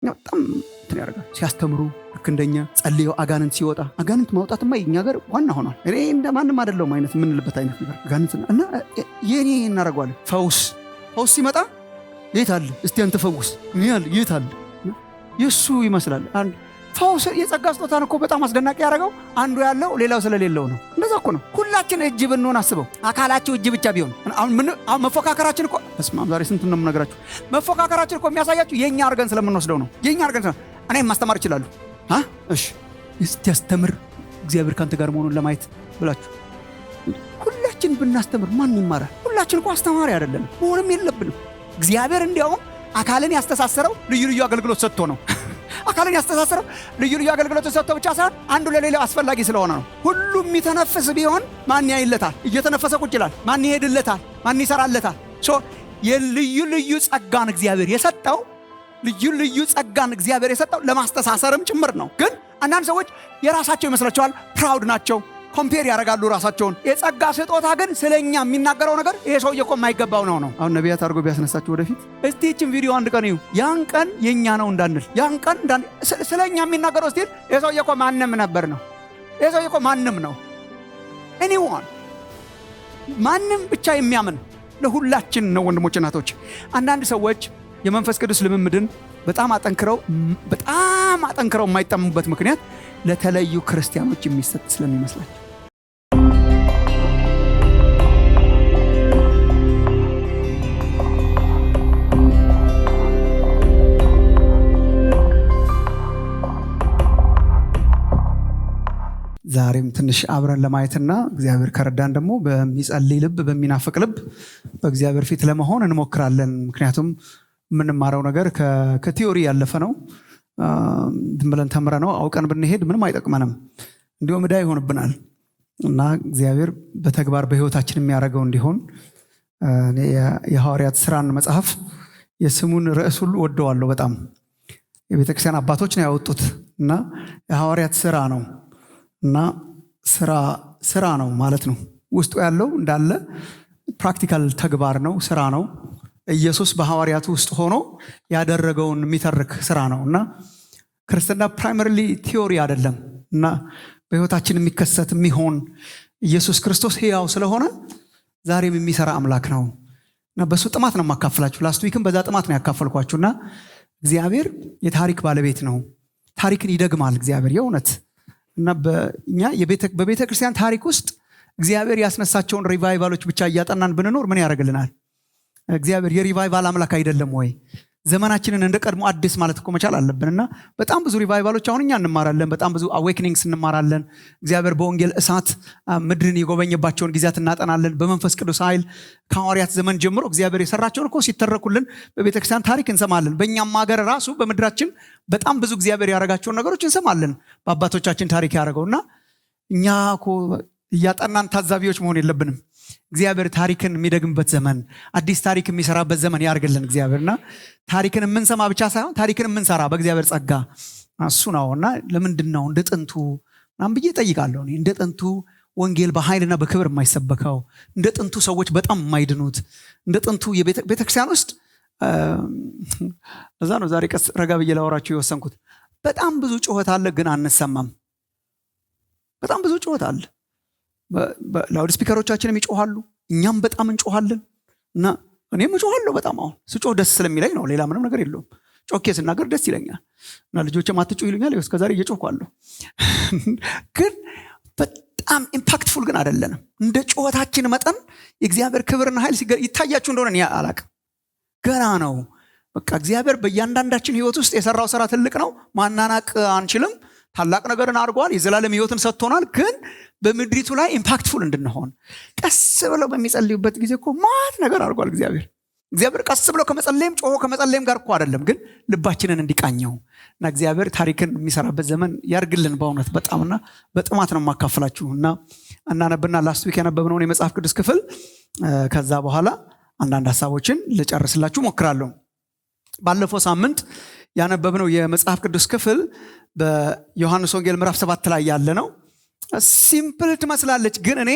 በጣም ያደርጋል ሲያስተምሩ ልክ እንደኛ ጸልየው አጋንንት ሲወጣ አጋንንት ማውጣትማ የኛ ሀገር ዋና ሆኗል። እኔ እንደማንም አይደለሁም አይነት የምንልበት አይነት ነገር አጋንንት እና የኔ እናደርገዋለን። ፈውስ ሲመጣ የት አለ እስቲ አንተ ፈውስ የት አለ? የሱ ይመስላል። አንድ ፈውስ የጸጋ ስጦታን እኮ በጣም አስደናቂ ያደረገው አንዱ ያለው ሌላው ስለሌለው ነው። እንደዛ እኮ ነው። ሁላችን እጅ ብንሆን አስበው፣ አካላችሁ እጅ ብቻ ቢሆን አሁን መፎካከራችን እኮ በስማም ዛሬ ስንት ነው የምነግራችሁ። መፎካከራችን እኮ የሚያሳያችሁ የኛ አርገን ስለምንወስደው ነው። የኛ አርገን እኔ ማስተማር ይችላሉ። እሺ እስቲ ያስተምር እግዚአብሔር ካንተ ጋር መሆኑን ለማየት ብላችሁ ሁላችን ብናስተምር ማን ይማራል? ሁላችን እኮ አስተማሪ አይደለም፣ መሆንም የለብንም። እግዚአብሔር እንዲያውም አካልን ያስተሳሰረው ልዩ ልዩ አገልግሎት ሰጥቶ ነው። አካልን ያስተሳሰረው ልዩ ልዩ አገልግሎት ሰጥቶ ብቻ ሳይሆን አንዱ ለሌላው አስፈላጊ ስለሆነ ነው። ሁሉም የሚተነፍስ ቢሆን ማን ያይለታል? እየተነፈሰ ቁጭ ይላል። ማን ይሄድለታል? ማን ይሰራለታል? የልዩ ልዩ ጸጋን እግዚአብሔር የሰጠው ለማስተሳሰርም ጭምር ነው። ግን አንዳንድ ሰዎች የራሳቸው ይመስላቸዋል፣ ፕራውድ ናቸው፣ ኮምፔር ያደርጋሉ ራሳቸውን። የጸጋ ስጦታ ግን ስለኛ የሚናገረው ነገር ይሄ ሰውዬ እኮ የማይገባው ነው። አሁን ነቢያት አድርጎ ቢያስነሳችሁ ወደፊት እስቲ ይህችን ቪዲዮ አንድ ቀን እዩ። ያን ቀን የኛ ነው እንዳንል፣ ያን ቀን ስለኛ የሚናገረው እስቲ ይሄ ሰውዬ እኮ ማንም ነበር ነው። ይሄ ሰውዬ እኮ ማንም ነው። ኤኒዋን ማንም ብቻ የሚያምን ለሁላችን ነው። ወንድሞች እናቶች፣ አንዳንድ ሰዎች የመንፈስ ቅዱስ ልምምድን በጣም አጠንክረው የማይጠሙበት ምክንያት ለተለዩ ክርስቲያኖች የሚሰጥ ስለሚመስላቸው። ዛሬም ትንሽ አብረን ለማየትና እግዚአብሔር ከረዳን ደግሞ በሚጸልይ ልብ በሚናፍቅ ልብ በእግዚአብሔር ፊት ለመሆን እንሞክራለን። ምክንያቱም የምንማረው ነገር ከቲዮሪ ያለፈ ነው። ዝም ብለን ተምረ ነው አውቀን ብንሄድ ምንም አይጠቅመንም፣ እንዲሁም ዕዳ ይሆንብናል እና እግዚአብሔር በተግባር በሕይወታችን የሚያደርገው እንዲሆን የሐዋርያት ሥራን መጽሐፍ የስሙን ርዕስ ሁሉ ወደዋለሁ በጣም። የቤተክርስቲያን አባቶች ነው ያወጡት እና የሐዋርያት ሥራ ነው እና ስራ ነው ማለት ነው። ውስጡ ያለው እንዳለ ፕራክቲካል ተግባር ነው፣ ስራ ነው። ኢየሱስ በሐዋርያቱ ውስጥ ሆኖ ያደረገውን የሚተርክ ስራ ነው እና ክርስትና ፕራይመሪሊ ቲዮሪ አይደለም እና በሕይወታችን የሚከሰት የሚሆን ኢየሱስ ክርስቶስ ሕያው ስለሆነ ዛሬም የሚሰራ አምላክ ነው እና በሱ ጥማት ነው የማካፈላችሁ። ላስት ዊክም በዛ ጥማት ነው ያካፈልኳችሁ እና እግዚአብሔር የታሪክ ባለቤት ነው። ታሪክን ይደግማል እግዚአብሔር የእውነት እና በእኛ በቤተ ክርስቲያን ታሪክ ውስጥ እግዚአብሔር ያስነሳቸውን ሪቫይቫሎች ብቻ እያጠናን ብንኖር ምን ያደርግልናል? እግዚአብሔር የሪቫይቫል አምላክ አይደለም ወይ? ዘመናችንን እንደ ቀድሞ አዲስ ማለት እኮ መቻል አለብን እና በጣም ብዙ ሪቫይቫሎች አሁን እኛ እንማራለን። በጣም ብዙ አዌክኒንግስ እንማራለን። እግዚአብሔር በወንጌል እሳት ምድርን የጎበኘባቸውን ጊዜያት እናጠናለን። በመንፈስ ቅዱስ ኃይል ከሐዋርያት ዘመን ጀምሮ እግዚአብሔር የሰራቸውን እኮ ሲተረኩልን በቤተክርስቲያን ታሪክ እንሰማለን። በእኛም ሀገር ራሱ በምድራችን በጣም ብዙ እግዚአብሔር ያደረጋቸውን ነገሮች እንሰማለን። በአባቶቻችን ታሪክ ያደረገውና እኛ እኮ እያጠናን ታዛቢዎች መሆን የለብንም። እግዚአብሔር ታሪክን የሚደግምበት ዘመን፣ አዲስ ታሪክ የሚሰራበት ዘመን ያርግልን እግዚአብሔርና ታሪክን የምንሰማ ብቻ ሳይሆን ታሪክን የምንሰራ በእግዚአብሔር ጸጋ እሱ ነውና ለምንድን ነው እንደ ጥንቱ ምናምን ብዬ እጠይቃለሁ። እንደ ጥንቱ ወንጌል በኃይልና በክብር የማይሰበከው፣ እንደ ጥንቱ ሰዎች በጣም የማይድኑት፣ እንደ ጥንቱ ቤተክርስቲያን ውስጥ እዛ ነው ዛሬ ቀስ ረጋ ብዬ ላወራችሁ የወሰንኩት። በጣም ብዙ ጩኸት አለ ግን አንሰማም። በጣም ብዙ ጩኸት አለ። ላውድ ስፒከሮቻችንም ይጮሃሉ፣ እኛም በጣም እንጮሃለን እና እኔም እጮሃለሁ በጣም። አሁን ስጮህ ደስ ስለሚለኝ ነው፣ ሌላ ምንም ነገር የለውም። ጮኬ ስናገር ደስ ይለኛል እና ልጆችም አትጮህ ይሉኛል። እስከዛሬ እየጮህኳለሁ ግን በጣም ኢምፓክትፉል ግን አይደለንም። እንደ ጩኸታችን መጠን የእግዚአብሔር ክብርና ኃይል ይታያችሁ እንደሆነ እኔ አላቅም። ገና ነው። በቃ እግዚአብሔር በእያንዳንዳችን ህይወት ውስጥ የሰራው ስራ ትልቅ ነው፣ ማናናቅ አንችልም። ታላቅ ነገርን አድርጓል፣ የዘላለም ህይወትን ሰጥቶናል። ግን በምድሪቱ ላይ ኢምፓክትፉል እንድንሆን ቀስ ብለው በሚጸልዩበት ጊዜ እኮ ማት ነገር አድርጓል እግዚአብሔር ቀስ ብለው ከመጸለይም ጮሆ ከመጸለይም ጋር እኮ አይደለም፣ ግን ልባችንን እንዲቃኘው እና እግዚአብሔር ታሪክን የሚሰራበት ዘመን ያርግልን በእውነት በጣምና በጥማት ነው የማካፈላችሁ እና እናነብና ላስት ዊክ ያነበብነውን የመጽሐፍ ቅዱስ ክፍል ከዛ በኋላ አንዳንድ ሀሳቦችን ልጨርስላችሁ ሞክራለሁ። ባለፈው ሳምንት ያነበብነው የመጽሐፍ ቅዱስ ክፍል በዮሐንስ ወንጌል ምዕራፍ 7 ላይ ያለ ነው። ሲምፕል ትመስላለች፣ ግን እኔ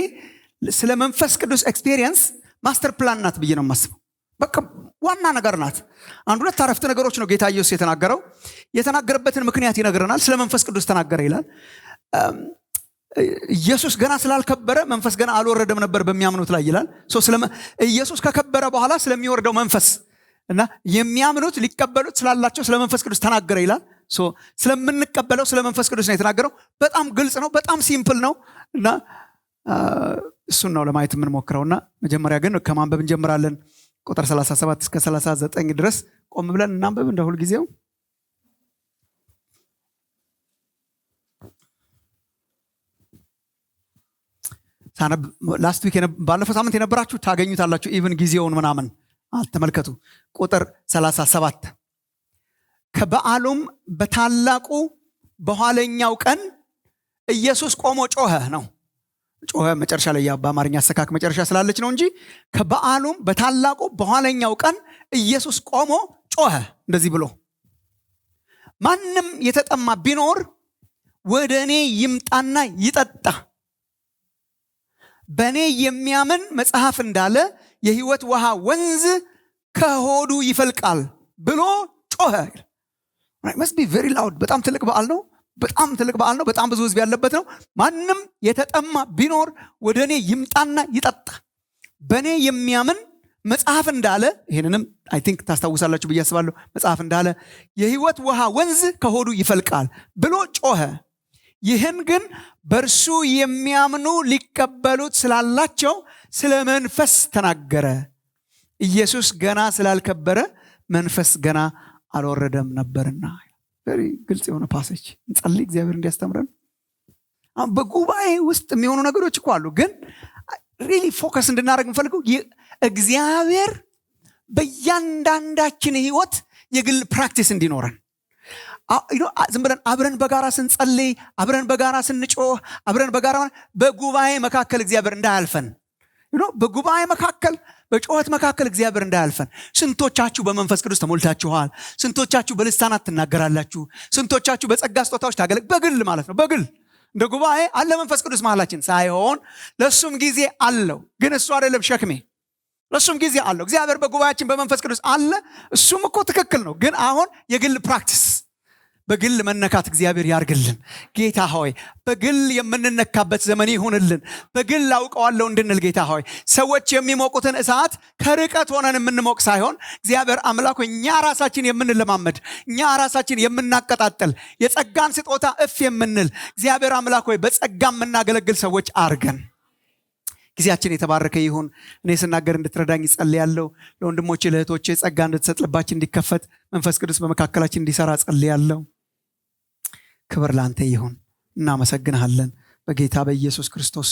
ስለ መንፈስ ቅዱስ ኤክስፒሪየንስ ማስተር ፕላን ናት ብዬ ነው የማስበው። በቃ ዋና ነገር ናት። አንድ ሁለት አረፍተ ነገሮች ነው ጌታ ኢየሱስ የተናገረው። የተናገረበትን ምክንያት ይነግረናል። ስለ መንፈስ ቅዱስ ተናገረ ይላል። ኢየሱስ ገና ስላልከበረ መንፈስ ገና አልወረደም ነበር በሚያምኑት ላይ ይላል። ኢየሱስ ከከበረ በኋላ ስለሚወርደው መንፈስ እና የሚያምኑት ሊቀበሉት ስላላቸው ስለ መንፈስ ቅዱስ ተናገረ ይላል። ስለምንቀበለው ስለ መንፈስ ቅዱስ ነው የተናገረው። በጣም ግልጽ ነው፣ በጣም ሲምፕል ነው እና እሱን ነው ለማየት የምንሞክረውና መጀመሪያ ግን ከማንበብ እንጀምራለን። ቁጥር 37 እስከ 39 ድረስ ቆም ብለን እናንብብ እንደ ሁል ጊዜው። ላስት ዊክ ባለፈው ሳምንት የነበራችሁ ታገኙታላችሁ። ኢቭን ጊዜውን ምናምን ተመልከቱ። ቁጥር 37 ከበዓሉም በታላቁ በኋለኛው ቀን ኢየሱስ ቆሞ ጮኸ ነው። ጮኸ መጨረሻ ላይ በአማርኛ አሰካክ መጨረሻ ስላለች ነው እንጂ ከበዓሉም በታላቁ በኋለኛው ቀን ኢየሱስ ቆሞ ጮኸ እንደዚህ ብሎ ማንም የተጠማ ቢኖር ወደ እኔ ይምጣና ይጠጣ፣ በእኔ የሚያምን መጽሐፍ እንዳለ የሕይወት ውሃ ወንዝ ከሆዱ ይፈልቃል ብሎ ጮኸ። must be very loud። በጣም ትልቅ በዓል ነው። በጣም ትልቅ በዓል ነው። በጣም ብዙ ህዝብ ያለበት ነው። ማንም የተጠማ ቢኖር ወደ እኔ ይምጣና ይጠጣ፣ በእኔ የሚያምን መጽሐፍ እንዳለ፣ ይህንንም አይ ቲንክ ታስታውሳላችሁ ብዬ አስባለሁ። መጽሐፍ እንዳለ የሕይወት ውሃ ወንዝ ከሆዱ ይፈልቃል ብሎ ጮኸ። ይህን ግን በእርሱ የሚያምኑ ሊቀበሉት ስላላቸው ስለ መንፈስ ተናገረ። ኢየሱስ ገና ስላልከበረ መንፈስ ገና አልወረደም ነበርና። ግልጽ የሆነ ፓሴጅ እንጸልይ እግዚአብሔር እንዲያስተምረን። በጉባኤ ውስጥ የሚሆኑ ነገሮች እኮ አሉ፣ ግን ሪሊ ፎከስ እንድናደርግ የምፈልገው እግዚአብሔር በእያንዳንዳችን ህይወት የግል ፕራክቲስ እንዲኖረን። ዝም ብለን አብረን በጋራ ስንጸልይ፣ አብረን በጋራ ስንጮህ፣ አብረን በጋራ በጉባኤ መካከል እግዚአብሔር እንዳያልፈን፣ በጉባኤ መካከል በጩኸት መካከል እግዚአብሔር እንዳያልፈን። ስንቶቻችሁ በመንፈስ ቅዱስ ተሞልታችኋል? ስንቶቻችሁ በልሳናት ትናገራላችሁ? ስንቶቻችሁ በጸጋ ስጦታዎች በግል ማለት ነው። በግል እንደ ጉባኤ አለ መንፈስ ቅዱስ መሃላችን ሳይሆን ለሱም ጊዜ አለው። ግን እሱ አይደለም ሸክሜ፣ ለሱም ጊዜ አለው። እግዚአብሔር በጉባኤያችን በመንፈስ ቅዱስ አለ። እሱም እኮ ትክክል ነው። ግን አሁን የግል ፕራክቲስ በግል መነካት እግዚአብሔር ያርግልን። ጌታ ሆይ በግል የምንነካበት ዘመን ይሁንልን። በግል አውቀዋለሁ እንድንል ጌታ ሆይ ሰዎች የሚሞቁትን እሳት ከርቀት ሆነን የምንሞቅ ሳይሆን እግዚአብሔር አምላክ እኛ ራሳችን የምንለማመድ፣ እኛ ራሳችን የምናቀጣጥል፣ የጸጋን ስጦታ እፍ የምንል እግዚአብሔር አምላክ ሆይ በጸጋ የምናገለግል ሰዎች አርገን። ጊዜያችን የተባረከ ይሁን። እኔ ስናገር እንድትረዳኝ ጸልያለሁ። ለወንድሞቼ ለእህቶቼ ጸጋ እንድትሰጥ፣ ልባችን እንዲከፈት፣ መንፈስ ቅዱስ በመካከላችን እንዲሰራ ጸልያለሁ። ክብር ላንተ ይሁን። እናመሰግንሃለን በጌታ በኢየሱስ ክርስቶስ።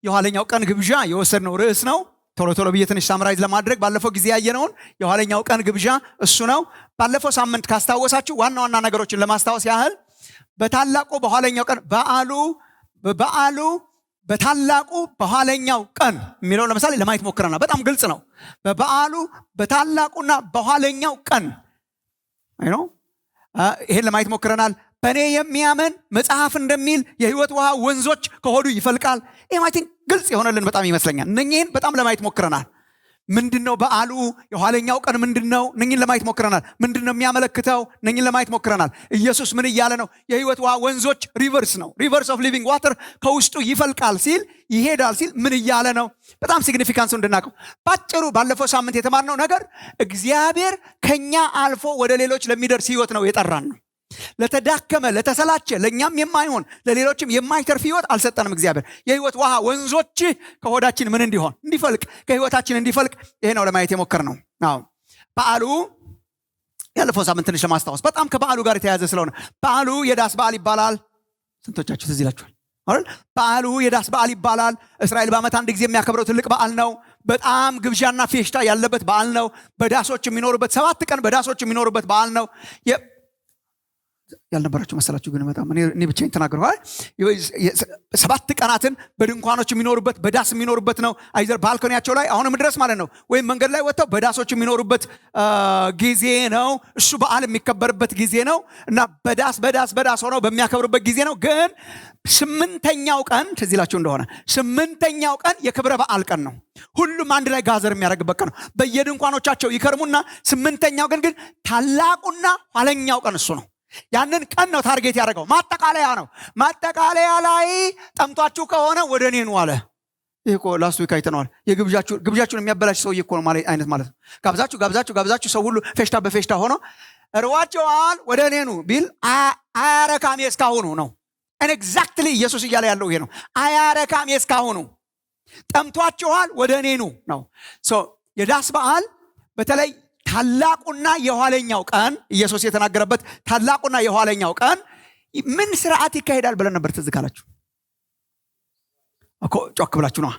የኋለኛው ቀን ግብዣ የወሰድነው ርዕስ ነው። ቶሎ ቶሎ ብዬ ትንሽ ሳምራይዝ ለማድረግ ባለፈው ጊዜ ያየነውን የኋለኛው ቀን ግብዣ እሱ ነው። ባለፈው ሳምንት ካስታወሳችሁ ዋና ዋና ነገሮችን ለማስታወስ ያህል በታላቁ በኋለኛው ቀን በዓሉ በታላቁ በኋለኛው ቀን የሚለው ለምሳሌ ለማየት ሞክረናል። በጣም ግልጽ ነው። በበዓሉ በታላቁና በኋለኛው ቀን ይሄን ለማየት ሞክረናል። በእኔ የሚያምን መጽሐፍ እንደሚል የሕይወት ውሃ ወንዞች ከሆዱ ይፈልቃል። ይህ ማይቲንግ ግልጽ የሆነልን በጣም ይመስለኛል። እነኚህን በጣም ለማየት ሞክረናል። ምንድነው በዓሉ? የኋለኛው ቀን ምንድነው? እነኚህን ለማየት ሞክረናል። ምንድነው የሚያመለክተው? እነኚህን ለማየት ሞክረናል። ኢየሱስ ምን እያለ ነው? የሕይወት ውሃ ወንዞች ሪቨርስ ነው። ሪቨርስ ኦፍ ሊቪንግ ዋተር ከውስጡ ይፈልቃል ሲል ይሄዳል ሲል ምን እያለ ነው? በጣም ሲግኒፊካንሱ እንድናቀው ባጭሩ ባለፈው ሳምንት የተማርነው ነገር እግዚአብሔር ከኛ አልፎ ወደ ሌሎች ለሚደርስ ህይወት ነው የጠራን ነው። ለተዳከመ ለተሰላቸ ለኛም የማይሆን ለሌሎችም የማይተርፍ ህይወት አልሰጠንም። እግዚአብሔር የህይወት ውሃ ወንዞች ከሆዳችን ምን እንዲሆን እንዲፈልቅ ከህይወታችን እንዲፈልቅ ይሄ ነው ለማየት የሞከርነው። አዎ በዓሉ ያለፈው ሳምንት ትንሽ ለማስታወስ በጣም ከበዓሉ ጋር የተያያዘ ስለሆነ በዓሉ የዳስ በዓል ይባላል። ስንቶቻችሁ ትዝ ይላችኋል አይደል? በዓሉ የዳስ በዓል ይባላል። እስራኤል በዓመት አንድ ጊዜ የሚያከብረው ትልቅ በዓል ነው። በጣም ግብዣና ፌሽታ ያለበት በዓል ነው። በዳሶች የሚኖሩበት 7 ቀን በዳሶች የሚኖሩበት በዓል ነው። ያልነበራችሁ መሰላችሁ ግን በጣም እኔ ብቻዬን ተናግረዋል። 7 ቀናትን በድንኳኖች የሚኖሩበት በዳስ የሚኖሩበት ነው። አይዘር ባልኮኒያቸው ላይ አሁንም ድረስ ማለት ነው፣ ወይም መንገድ ላይ ወጥተው በዳሶች የሚኖሩበት ጊዜ ነው። እሱ በዓል የሚከበርበት ጊዜ ነው እና በዳስ ሆነው በሚያከብሩበት ጊዜ ነው። ግን 8ኛው ቀን ትዝ ይላችሁ እንደሆነ 8ኛው ቀን የክብረ በዓል ቀን ነው። ሁሉም አንድ ላይ ጋዘር የሚያደርግበት ቀን ነው። በየድንኳኖቻቸው ይከርሙና 8ኛው ቀን ግን ታላቁና ኋለኛው ቀን እሱ ነው። ያንን ቀን ነው ታርጌት ያደረገው። ማጠቃለያ ነው። ማጠቃለያ ላይ ጠምቷችሁ ከሆነ ወደ እኔ ኑ አለ። ይሄ እኮ ላስት ዊክ አይተነዋል። ግብዣችሁን የሚያበላሽ ሰውዬ እኮ ነው ማለት ነው። ጋብዛችሁ ሰው ሁሉ ፌሽታ በፌሽታ ሆኖ እርዋቸዋል ወደ እኔ ኑ ቢል አያረካም የእስካሁኑ ነው። ኤግዛክትሊ ኢየሱስ እያለ ያለው ይሄ ነው። አያረካም የእስካሁኑ፣ ጠምቷችኋል ወደ እኔ ኑ ነው። የዳስ በዓል በተለይ ታላቁና የኋለኛው ቀን ኢየሱስ የተናገረበት ታላቁና የኋለኛው ቀን ምን ስርዓት ይካሄዳል ብለን ነበር? ትዝ ካላችሁ እኮ ጮክ ብላችሁ ነው።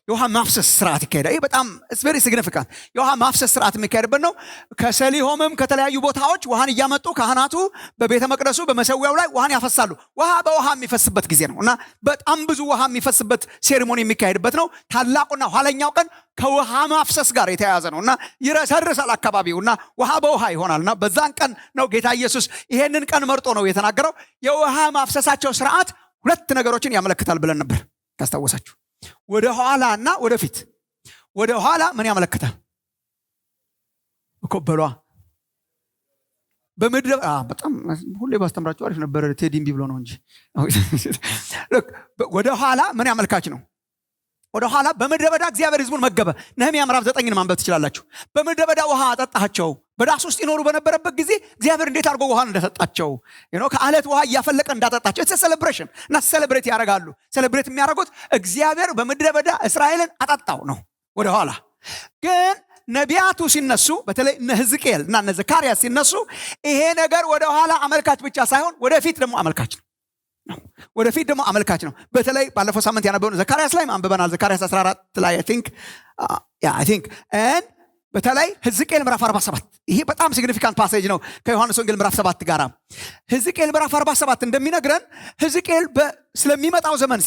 የውሃ ማፍሰስ ስርዓት ይካሄዳል። ይሄ በጣም ቬሪ ሲግኒፊካንት የውሃ ማፍሰስ ስርዓት የሚካሄድበት ነው። ከሰሊሆምም ከተለያዩ ቦታዎች ውሃን እያመጡ ካህናቱ በቤተ መቅደሱ በመሰዊያው ላይ ውሃን ያፈሳሉ። ውሃ በውሃ የሚፈስበት ጊዜ ነው እና በጣም ብዙ ውሃ የሚፈስበት ሴሪሞኒ የሚካሄድበት ነው። ታላቁና ኋለኛው ቀን ከውሃ ማፍሰስ ጋር የተያያዘ ነው እና ይረሰርሳል አካባቢውና ውሃ በውሃ ይሆናልና በዛን ቀን ነው ጌታ ኢየሱስ ይሄንን ቀን መርጦ ነው የተናገረው። የውሃ ማፍሰሳቸው ስርዓት 2 ነገሮችን ያመለክታል ብለን ነበር ታስታውሳችሁ። ወደ ኋላና ወደፊት። ወደ ኋላ ምን ያመለክታል እኮ በሏ በምድረ በጣም ሁሌ ባስተምራችሁ አሪፍ ነበር። ቴዲ እምቢ ብሎ ነው እንጂ ወደ ኋላ ምን ያመልካች ነው? ወደ ኋላ በምድረ በዳ እግዚአብሔር ሕዝቡን መገበ። ነህምያ ምዕራፍ 9 ማንበብ ትችላላችሁ። በምድረ በዳ ውሃ አጠጣቸው። በዳስ ውስጥ ይኖሩ በነበረበት ጊዜ እግዚአብሔር እንዴት አድርጎ ውሃን እንደሰጣቸው ከአለት ውሃ እያፈለቀ እንዳጠጣቸው it's a celebration እና ሴሌብሬት ያደርጋሉ። ሴሌብሬት የሚያደርጉት እግዚአብሔር በምድረ በዳ እስራኤልን አጠጣው ነው። ወደ ኋላ ግን ነቢያቱ ሲነሱ በተለይ እነ ሕዝቅኤል እና እነ ዘካርያስ ሲነሱ ይሄ ነገር ወደ ኋላ አመልካች ብቻ ሳይሆን ወደፊት ደግሞ አመልካች ነው። ወደፊት ደግሞ አመልካች ነው። በተለይ ባለፈው ሳምንት ያነበብነው ዘካርያስ ላይ አንብበናል። ዘካርያስ 14 ላይ I think and በተለይ ሕዝቅኤል ምዕራፍ 47 ይሄ በጣም ሲግኒፊካንት ፓሴጅ ነው ከዮሐንስ ወንጌል ምዕራፍ 7 ጋር። ሕዝቅኤል ምዕራፍ 47 እንደሚነግረን ሕዝቅኤል ስለሚመጣው ዘመን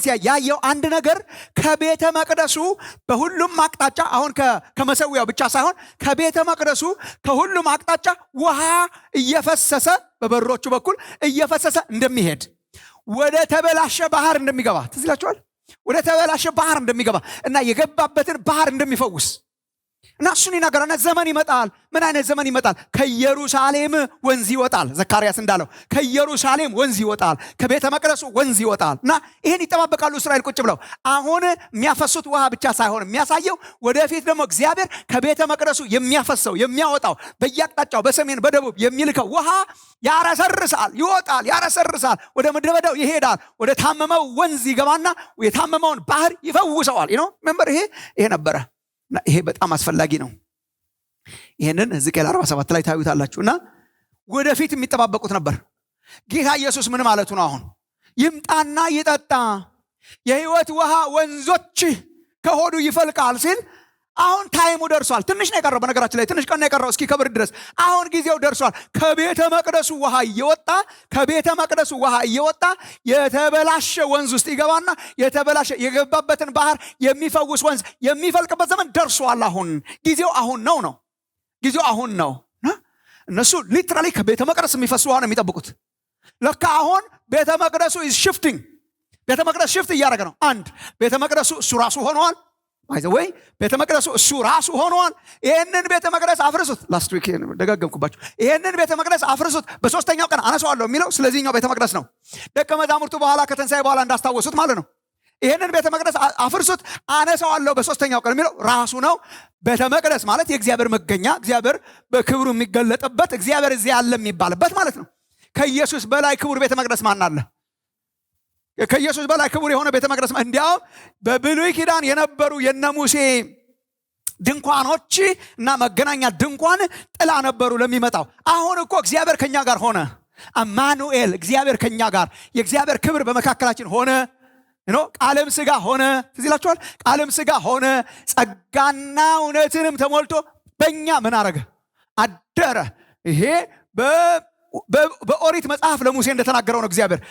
ሲያይ ያየው አንድ ነገር ከቤተ መቅደሱ በሁሉም አቅጣጫ አሁን ከመሰዊያው ብቻ ሳይሆን ከቤተ መቅደሱ ከሁሉም አቅጣጫ ውሃ እየፈሰሰ በበሮቹ በኩል እየፈሰሰ እንደሚሄድ ወደ ተበላሸ ባህር እንደሚገባ ትዝ ይላችኋል። ወደ ተበላሸ ባህር እንደሚገባ እና የገባበትን ባህር እንደሚፈውስ እና እሱን ይናገራል። ዘመን ይመጣል። ምን አይነት ዘመን ይመጣል? ከኢየሩሳሌም ወንዝ ይወጣል። ዘካርያስ እንዳለው ከኢየሩሳሌም ወንዝ ይወጣል፣ ከቤተ መቅደሱ ወንዝ ይወጣል። እና ይሄን ይጠባበቃሉ እስራኤል ቁጭ ብለው። አሁን የሚያፈሱት ውሃ ብቻ ሳይሆን የሚያሳየው ወደፊት ደግሞ እግዚአብሔር ከቤተ መቅደሱ የሚያፈሰው የሚያወጣው በየአቅጣጫው በሰሜን በደቡብ የሚልከው ውሃ ያረሰርሳል፣ ይወጣል፣ ያረሰርሳል፣ ወደ ምድረ በዳው ይሄዳል፣ ወደ ታመመው ወንዝ ይገባና የታመመውን ባህር ይፈውሰዋል። ሜምበር ይሄ ነበረ። ይሄ በጣም አስፈላጊ ነው። ይሄንን ሕዝቅኤል 47 ላይ ታዩታላችሁ። እና ወደፊት የሚጠባበቁት ነበር። ጌታ ኢየሱስ ምን ማለቱ ነው? አሁን ይምጣና ይጠጣ፣ የሕይወት ውሃ ወንዞች ከሆዱ ይፈልቃል ሲል አሁን ታይሙ ደርሷል። ትንሽ ነው የቀረው። በነገራችን ላይ ትንሽ ቀን ነው የቀረው እስኪከብር ድረስ። አሁን ጊዜው ደርሷል። ከቤተ መቅደሱ ውሃ እየወጣ የተበላሸ ወንዝ ውስጥ ይገባና የገባበትን ባህር የሚፈውስ ወንዝ የሚፈልቅበት ዘመን ደርሷል። አሁን ጊዜው አሁን ነው። እነሱ ሊትራሊ ከቤተ መቅደስ የሚፈሱ ውሃ ነው የሚጠብቁት። ለካ አሁን ቤተ መቅደሱ ሽፍቲንግ። ቤተ መቅደስ ሽፍት እያደረገ ነው። አንድ ቤተ መቅደሱ እሱ ራሱ ሆነዋል። ወይ ቤተ መቅደሱ እሱ ራሱ ሆኗል። ይሄንን ቤተ መቅደስ አፍርሱት። ላስት ዊክ ደጋገምኩባችሁ። ይሄንን ቤተ መቅደስ አፍርሱት፣ በሶስተኛው ቀን አነሳዋለሁ የሚለው ስለዚህኛው ቤተ መቅደስ ነው። ደቀ መዛሙርቱ በኋላ ከትንሣኤ በኋላ እንዳስታወሱት ማለት ነው። ይሄንን ቤተ መቅደስ አፍርሱት፣ አነሳዋለሁ በሶስተኛው ቀን የሚለው ራሱ ነው። ቤተ መቅደስ ማለት የእግዚአብሔር መገኛ፣ እግዚአብሔር በክብሩ የሚገለጥበት፣ እግዚአብሔር እዚህ ያለ የሚባልበት ማለት ነው። ከኢየሱስ በላይ ክቡር ቤተ መቅደስ ማን አለ? ከኢየሱስ በላይ ክቡር የሆነ ቤተ መቅደስ እንዲያውም በብሉይ ኪዳን የነበሩ የነ ሙሴ ድንኳኖች እና መገናኛ ድንኳን ጥላ ነበሩ ለሚመጣው። አሁን እኮ እግዚአብሔር ከኛ ጋር ሆነ። አማኑኤል፣ እግዚአብሔር ከኛ ጋር፣ የእግዚአብሔር ክብር በመካከላችን ሆነ። ቃልም ሥጋ ሆነ። ትዝ ይላችኋል። ቃልም ሥጋ ሆነ፣ ጸጋና እውነትንም ተሞልቶ በእኛ ምን አረገ? አደረ። ይሄ በኦሪት መጽሐፍ ለሙሴ እንደተናገረው ነው። እግዚአብሔር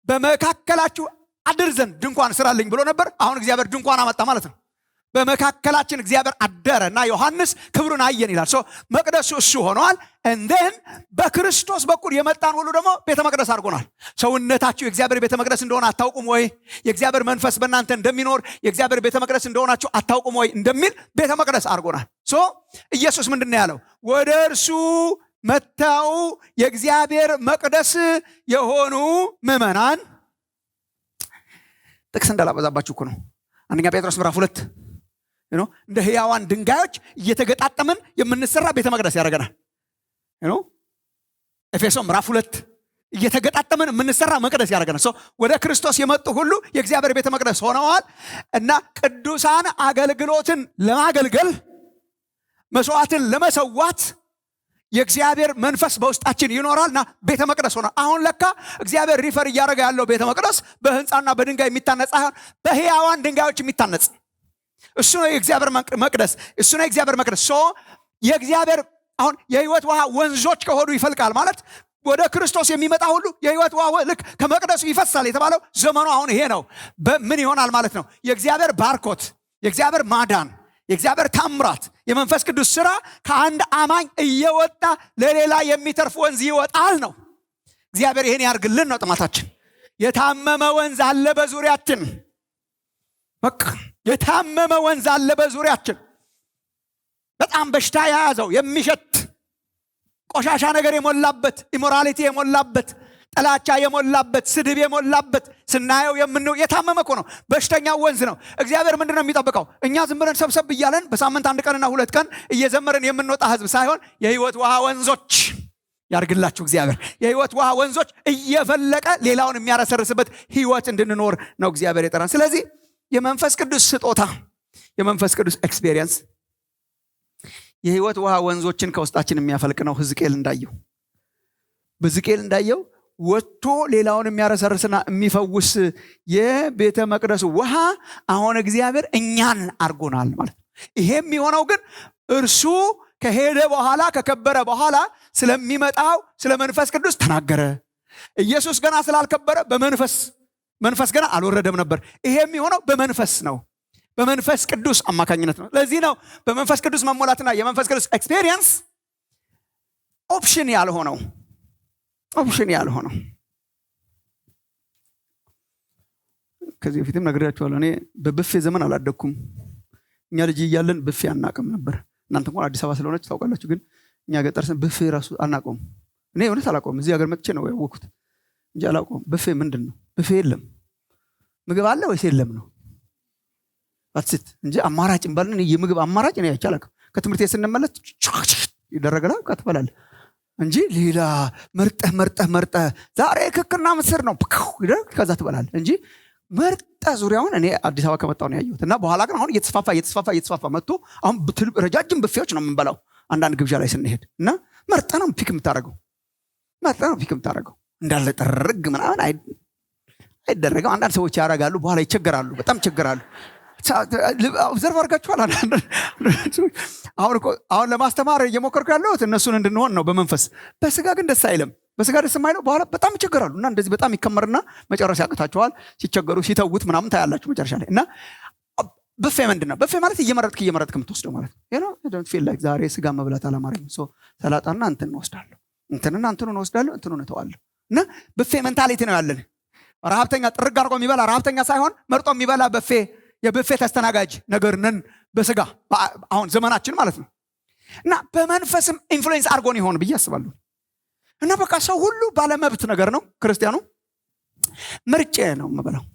በመካከላችሁ አድር ዘንድ ድንኳን ስራልኝ ብሎ ነበር። አሁን እግዚአብሔር ድንኳን አመጣ ማለት ነው። በመካከላችን እግዚአብሔር አደረ እና ዮሐንስ ክብሩን አየን ይላል። መቅደሱ እሱ ሆኗል። እንደን በክርስቶስ በኩል የመጣን ሁሉ ደግሞ ቤተ መቅደስ አድርጎናል። ሰውነታችሁ የእግዚአብሔር ቤተ መቅደስ እንደሆነ አታውቁም ወይ? የእግዚአብሔር መንፈስ በእናንተ እንደሚኖር የእግዚአብሔር ቤተ መቅደስ እንደሆናችሁ አታውቁም ወይ እንደሚል ቤተ መቅደስ አድርጎናል። ኢየሱስ ምንድን ነው ያለው? ወደ እርሱ መጥተው የእግዚአብሔር መቅደስ የሆኑ ምዕመናን፣ ጥቅስ እንዳላበዛባችሁ እኮ ነው። አንደኛ ጴጥሮስ ምዕራፍ 2 እንደ ሕያዋን ድንጋዮች እየተገጣጠምን የምንሰራ ቤተ መቅደስ ያደርገናል። ኤፌሶን ምዕራፍ 2 እየተገጣጠምን የምንሰራ መቅደስ ያደርገናል። ወደ ክርስቶስ የመጡ ሁሉ የእግዚአብሔር ቤተ መቅደስ ሆነዋል እና ቅዱሳን አገልግሎትን ለማገልገል መስዋዕትን ለመሰዋት የእግዚአብሔር መንፈስ በውስጣችን ይኖራልና ቤተ መቅደስ ሆነ። አሁን ለካ እግዚአብሔር ሪፈር እያደረገ ያለው ቤተ መቅደስ በህንፃና በድንጋይ የሚታነጽ ሳይሆን በሕያዋን ድንጋዮች የሚታነጽ እሱ ነው የእግዚአብሔር መቅደስ። እሱ ነው የእግዚአብሔር መቅደስ። የእግዚአብሔር አሁን የህይወት ውሃ ወንዞች ከሆዱ ይፈልቃል ማለት ወደ ክርስቶስ የሚመጣ ሁሉ የህይወት ውሃ ልክ ከመቅደሱ ይፈሳል የተባለው ዘመኑ አሁን ይሄ ነው። ምን ይሆናል ማለት ነው? የእግዚአብሔር ባርኮት፣ የእግዚአብሔር ማዳን፣ የእግዚአብሔር ታምራት፣ የመንፈስ ቅዱስ ስራ ከአንድ አማኝ እየወጣ ለሌላ የሚተርፍ ወንዝ ይወጣል ነው። እግዚአብሔር ይሄን ያርግልን ነው ጥማታችን። የታመመ ወንዝ አለ በዙሪያችን። በቃ የታመመ ወንዝ አለ በዙሪያችን። በጣም በሽታ የያዘው የሚሸት ቆሻሻ ነገር የሞላበት፣ ኢሞራሊቲ የሞላበት፣ ጥላቻ የሞላበት፣ ስድብ የሞላበት ስናየው የታመመ እኮ ነው። በሽተኛው ወንዝ ነው። እግዚአብሔር ምንድነው የሚጠብቀው? እኛ ዝም ብለን ሰብሰብ እያለን በሳምንት 1 ቀንና 2 ቀን እየዘመርን የምንወጣ ህዝብ ሳይሆን የህይወት ውሃ ወንዞች ያርግላችሁ እግዚአብሔር። የህይወት ውሃ ወንዞች እየፈለቀ ሌላውን የሚያረሰርስበት ህይወት እንድንኖር ነው እግዚአብሔር የጠራን። ስለዚህ የመንፈስ ቅዱስ ስጦታ፣ የመንፈስ ቅዱስ ኤክስፔሪየንስ የህይወት ውሃ ወንዞችን ከውስጣችን የሚያፈልቅ ነው። ሕዝቅኤል እንዳየው ወጥቶ ሌላውን የሚያረሰርስና የሚፈውስ የቤተ መቅደሱ ውሃ አሁን እግዚአብሔር እኛን አርጎናል ማለት ነው። ይሄም የሆነው ግን እርሱ ከሄደ በኋላ ከከበረ በኋላ ስለሚመጣው ስለ መንፈስ ቅዱስ ተናገረ። ኢየሱስ ገና ስላልከበረ መንፈስ ገና አልወረደም ነበር። ይሄም የሆነው በመንፈስ ነው፣ በመንፈስ ቅዱስ አማካኝነት ነው። ለዚህ ነው በመንፈስ ቅዱስ መሞላትና የመንፈስ ቅዱስ ኤክስፔሪየንስ ኦፕሽን ያልሆነው። ከዚህ በፊትም ነግሬያችኋለሁ። እኔ በብፌ ዘመን አላደኩም። እኛ ልጅ እያለን ብፌ አናቅም ነበር። እናንተ እንኳን አዲስ አበባ ስለሆነች ታውቃላችሁ፣ ግን እኛ ገጠር ብፌ ራሱ አናቀውም። እኔ እውነት አላቀውም። እዚህ ሀገር መጥቼ ነው ያወቅሁት እንጂ አላቀውም። ብፌ ምንድን ነው? ብፌ የለም። ምግብ አለ ወይስ የለም ነው አትስት እንጂ አማራጭ እንባልን የምግብ አማራጭ ነው ያቻለከ። ከትምህርት ስንመለስ ይደረጋል ከተባለ እንጂ ሌላ መርጠህ ዛሬ ክክና ምስር ነው ከዛ ትበላለህ እንጂ መርጠህ ዙሪያውን። እኔ አዲስ አበባ ከመጣሁ ነው ያየሁት እና በኋላ ግን አሁን እየተስፋፋ መጥቶ አሁን ረጃጅም ብፌዎች ነው የምንበላው አንዳንድ ግብዣ ላይ ስንሄድ እና መርጠህ ነው ፒክ የምታደርገው እንዳለ ጠርግ ምናምን አይደረግም። አንዳንድ ሰዎች ያደርጋሉ፣ በኋላ ይቸገራሉ፣ በጣም ይቸገራሉ። ዘርፍ አድርጋችኋል። አሁን ለማስተማር እየሞከርኩ ያለሁት እነሱን እንድንሆን ነው በመንፈስ። በስጋ ግን ደስ አይልም። በስጋ ደስ የማይለው በኋላ በጣም ይቸገራሉ እና እንደዚህ በጣም ይከመርና መጨረሻ ያቅታቸዋል። ሲቸገሩ ሲተውት ምናምን ታያላችሁ መጨረሻ ላይ። እና ብፌ ምንድን ነው? ብፌ ማለት እየመረጥክ የምትወስደው ማለት ነው። ፊል ላይክ ዛሬ ስጋ መብላት አላማረኝም፣ ሰላጣና እንትን ወስዳለሁ፣ እንትኑን ወስዳለሁ፣ እንትኑን እተዋለሁ። እና ብፌ ሜንታሊቲ ነው ያለን። ረሃብተኛ ጥርግ አድርጎ የሚበላ ረሃብተኛ ሳይሆን መርጦ የሚበላ ብፌ የብፌ ተስተናጋጅ ነገር ነን በስጋ አሁን ዘመናችን ማለት ነው። እና በመንፈስም ኢንፍሉዌንስ አድርጎን ይሆን ብዬ አስባለሁ። እና በቃ ሰው ሁሉ ባለመብት ነገር ነው። ክርስቲያኑ ምርጬ ነው የምበላው።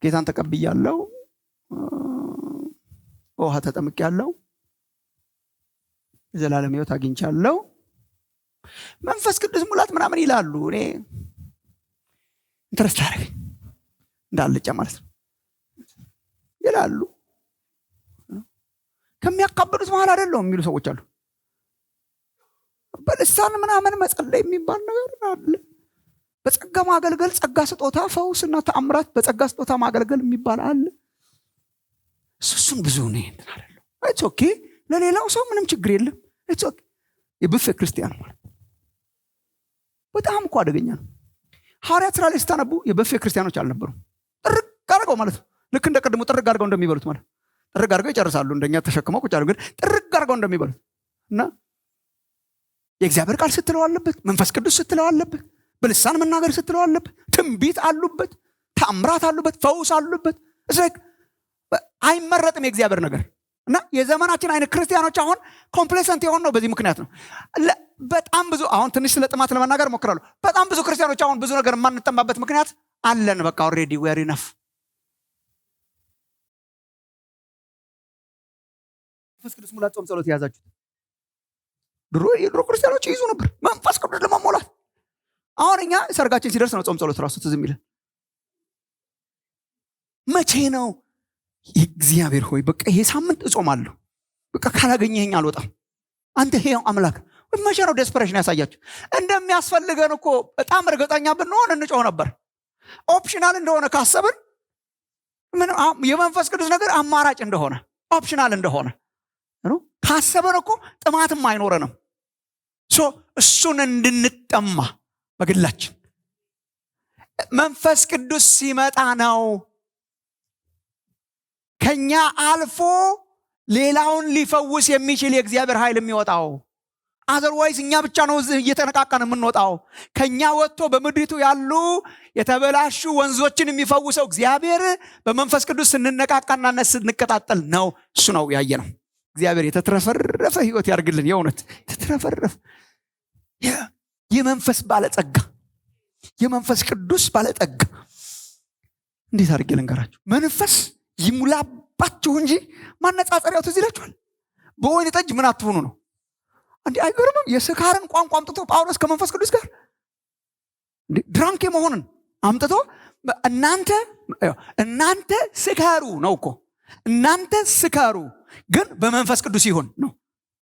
ጌታን ተቀብያለሁ፣ ውሃ ተጠምቄያለሁ፣ ዘላለም ሕይወት አግኝቻለሁ፣ መንፈስ ቅዱስ ሙላት ምናምን ይላሉ። እኔ ኢንተረስት አደረገኝ እንዳልጫ ማለት ነው ይላሉ። ከሚያካብዱት መሃል አይደለም የሚሉ ሰዎች አሉ። በልሳን ምናምን መጸለይ የሚባል ነገር አለ። በጸጋ ማገልገል፣ ጸጋ ስጦታ፣ ፈውስና ተአምራት በጸጋ ስጦታ ማገልገል የሚባል አለ። እሱን ብዙ ነው እንትን አይደለም። ኦኬ ለሌላው ሰው ምንም ችግር የለም። የብፌ ክርስቲያን ማለት በጣም እኮ አደገኛ ነው። ሐዋርያት ሥራ ላይ ስታነቡ የብፌ ክርስቲያኖች አልነበሩም። ጥርግ አድርገው ማለት ነው። ልክ እንደ ቀድሞ ጥርግ አድርገው እንደሚበሉት ማለት ጥርግ አድርገው ይጨርሳሉ። እንደኛ ተሸክመው ቁጭ አድርገው ግን ጥርግ አድርገው እንደሚበሉት እና የእግዚአብሔር ቃል ስትለው አለበት፣ መንፈስ ቅዱስ ስትለው አለበት፣ በልሳን መናገር ስትለው አለበት፣ ትንቢት አሉበት፣ ተአምራት አሉበት፣ ፈውስ አሉበት። እስላይክ አይመረጥም የእግዚአብሔር ነገር እና የዘመናችን አይነት ክርስቲያኖች አሁን ኮምፕሌሰንት የሆን ነው። በዚህ ምክንያት ነው በጣም ብዙ አሁን ትንሽ ስለ ጥማት ለመናገር ሞክራለሁ። በጣም ብዙ ክርስቲያኖች አሁን ብዙ ነገር የማንጠማበት ምክንያት አለን። በቃ ኦልሬዲ ዌር ኢነፍ መንፈስ ቅዱስ ሙላት ጾም ጸሎት የያዛችሁት ድሮ ክርስቲያኖች ይይዙ ነበር መንፈስ ቅዱስ ለማሞላት። አሁን እኛ ሰርጋችን ሲደርስ ነው ጾም ጸሎት ራሱ ትዝ የሚለን። መቼ ነው እግዚአብሔር ሆይ በቃ ይሄ ሳምንት እጾማለሁ፣ በቃ ካላገኘኸኝ አልወጣም፣ አንተ ሕያው አምላክ። መቼ ነው ዴስፐሬሽን ያሳያችሁ? እንደሚያስፈልገን እኮ በጣም እርግጠኛ ብንሆን እንጮህ ነበር። ኦፕሽናል እንደሆነ ካሰብን ምን የመንፈስ ቅዱስ ነገር አማራጭ እንደሆነ ኦፕሽናል እንደሆነ ካሰብን እኮ ጥማትም አይኖረንም። እሱን እንድንጠማ በግላችን መንፈስ ቅዱስ ሲመጣ ነው ከኛ አልፎ ሌላውን ሊፈውስ የሚችል የእግዚአብሔር ኃይል የሚወጣው። አዘርዋይስ እኛ ብቻ ነው እየተነቃቀን የምንወጣው። ከኛ ወጥቶ በምድሪቱ ያሉ የተበላሹ ወንዞችን የሚፈውሰው እግዚአብሔር በመንፈስ ቅዱስ ስንነቃቃና ስንቀጣጠል ነው። እሱ ነው ያየ ነው። እግዚአብሔር የተትረፈረፈ ህይወት ያርግልን። የእውነት የተትረፈረፈ የመንፈስ ባለጸጋ የመንፈስ ቅዱስ ባለጸጋ። እንዴት አድርጌ ልንገራችሁ? መንፈስ ይሙላባችሁ እንጂ ማነጻጸሪያው ትዝ ይላችኋል። በወይን ጠጅ ምን አትሆኑ ነው እንዴ? አይገርምም? የስካርን ቋንቋ አምጥቶ ጳውሎስ ከመንፈስ ቅዱስ ጋር ድራንክ መሆንን አምጥቶ እናንተ ስካሩ ነው እኮ እናንተ ስካሩ ግን በመንፈስ ቅዱስ ይሁን ነው።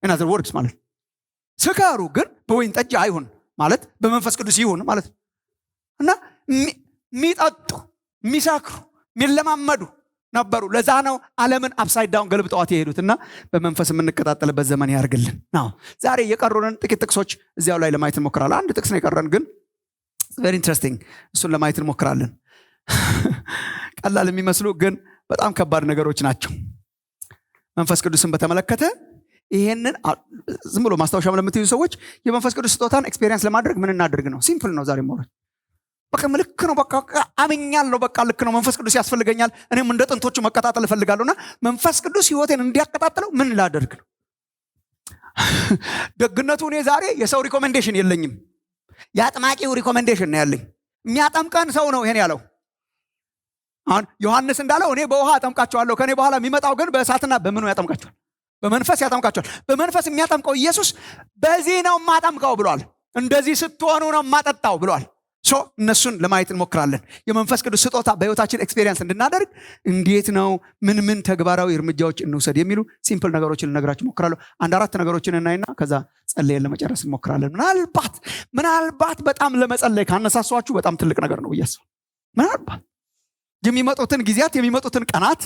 in other words ማለት ስካሩ ግን በወይን ጠጅ አይሁን ማለት በመንፈስ ቅዱስ ይሁን ማለት እና ሚጠጡ ሚሳክሩ ሚለማመዱ ነበሩ። ለዛ ነው ዓለምን አፕሳይድ ዳውን ገልብጠዋት የሄዱትና በመንፈስ የምንቀጣጠልበት ዘመን ያርግልን ነው። ዛሬ የቀሩንን ጥቂት ጥቅሶች እዚያው ላይ ለማየት እንሞክራለን። አንድ ጥቅስ ነው የቀረን ግን very interesting፣ እሱን ለማየት እንሞክራለን። ቀላል የሚመስሉ ግን በጣም ከባድ ነገሮች ናቸው። መንፈስ ቅዱስን በተመለከተ ይሄንን ዝም ብሎ ማስታወሻም ለምትይዙ ሰዎች የመንፈስ ቅዱስ ስጦታን ኤክስፔሪየንስ ለማድረግ ምን እናድርግ ነው። ሲምፕል ነው። ዛሬ ማለት በቃ ልክ ነው። በቃ አምኛለሁ። በቃ ልክ ነው። መንፈስ ቅዱስ ያስፈልገኛል። እኔም እንደ ጥንቶቹ መቀጣጠል እፈልጋለሁና መንፈስ ቅዱስ ህይወቴን እንዲያቀጣጥለው ምን ላደርግ ነው? ደግነቱ እኔ ዛሬ የሰው ሪኮሜንዴሽን የለኝም። የአጥማቂው ሪኮሜንዴሽን ነው ያለኝ። የሚያጠምቀን ሰው ነው ይሄን ያለው። አሁን ዮሐንስ እንዳለው እኔ በውሃ አጠምቃቸዋለሁ፣ ከኔ በኋላ የሚመጣው ግን በእሳትና በምኑ ያጠምቃቸዋል? በመንፈስ ያጠምቃቸዋል። በመንፈስ የሚያጠምቀው ኢየሱስ በዚህ ነው የማጠምቀው ብሏል። እንደዚህ ስትሆኑ ነው የማጠጣው ብሏል። እነሱን ለማየት እንሞክራለን። የመንፈስ ቅዱስ ስጦታ በህይወታችን ኤክስፔሪየንስ እንድናደርግ እንዴት ነው ምን ተግባራዊ እርምጃዎች እንውሰድ የሚሉ ሲምፕል ነገሮችን ልነግራችሁ እሞክራለሁ። አንድ አራት ነገሮችን እናይና ከዛ ጸልየን ለመጨረስ እንሞክራለን። ምናልባት በጣም ለመጸለይ ካነሳሷችሁ በጣም ትልቅ ነገር ነው ብያስባለሁ። ምናልባት የሚመጡትን ጊዜያት የሚመጡትን ቀናት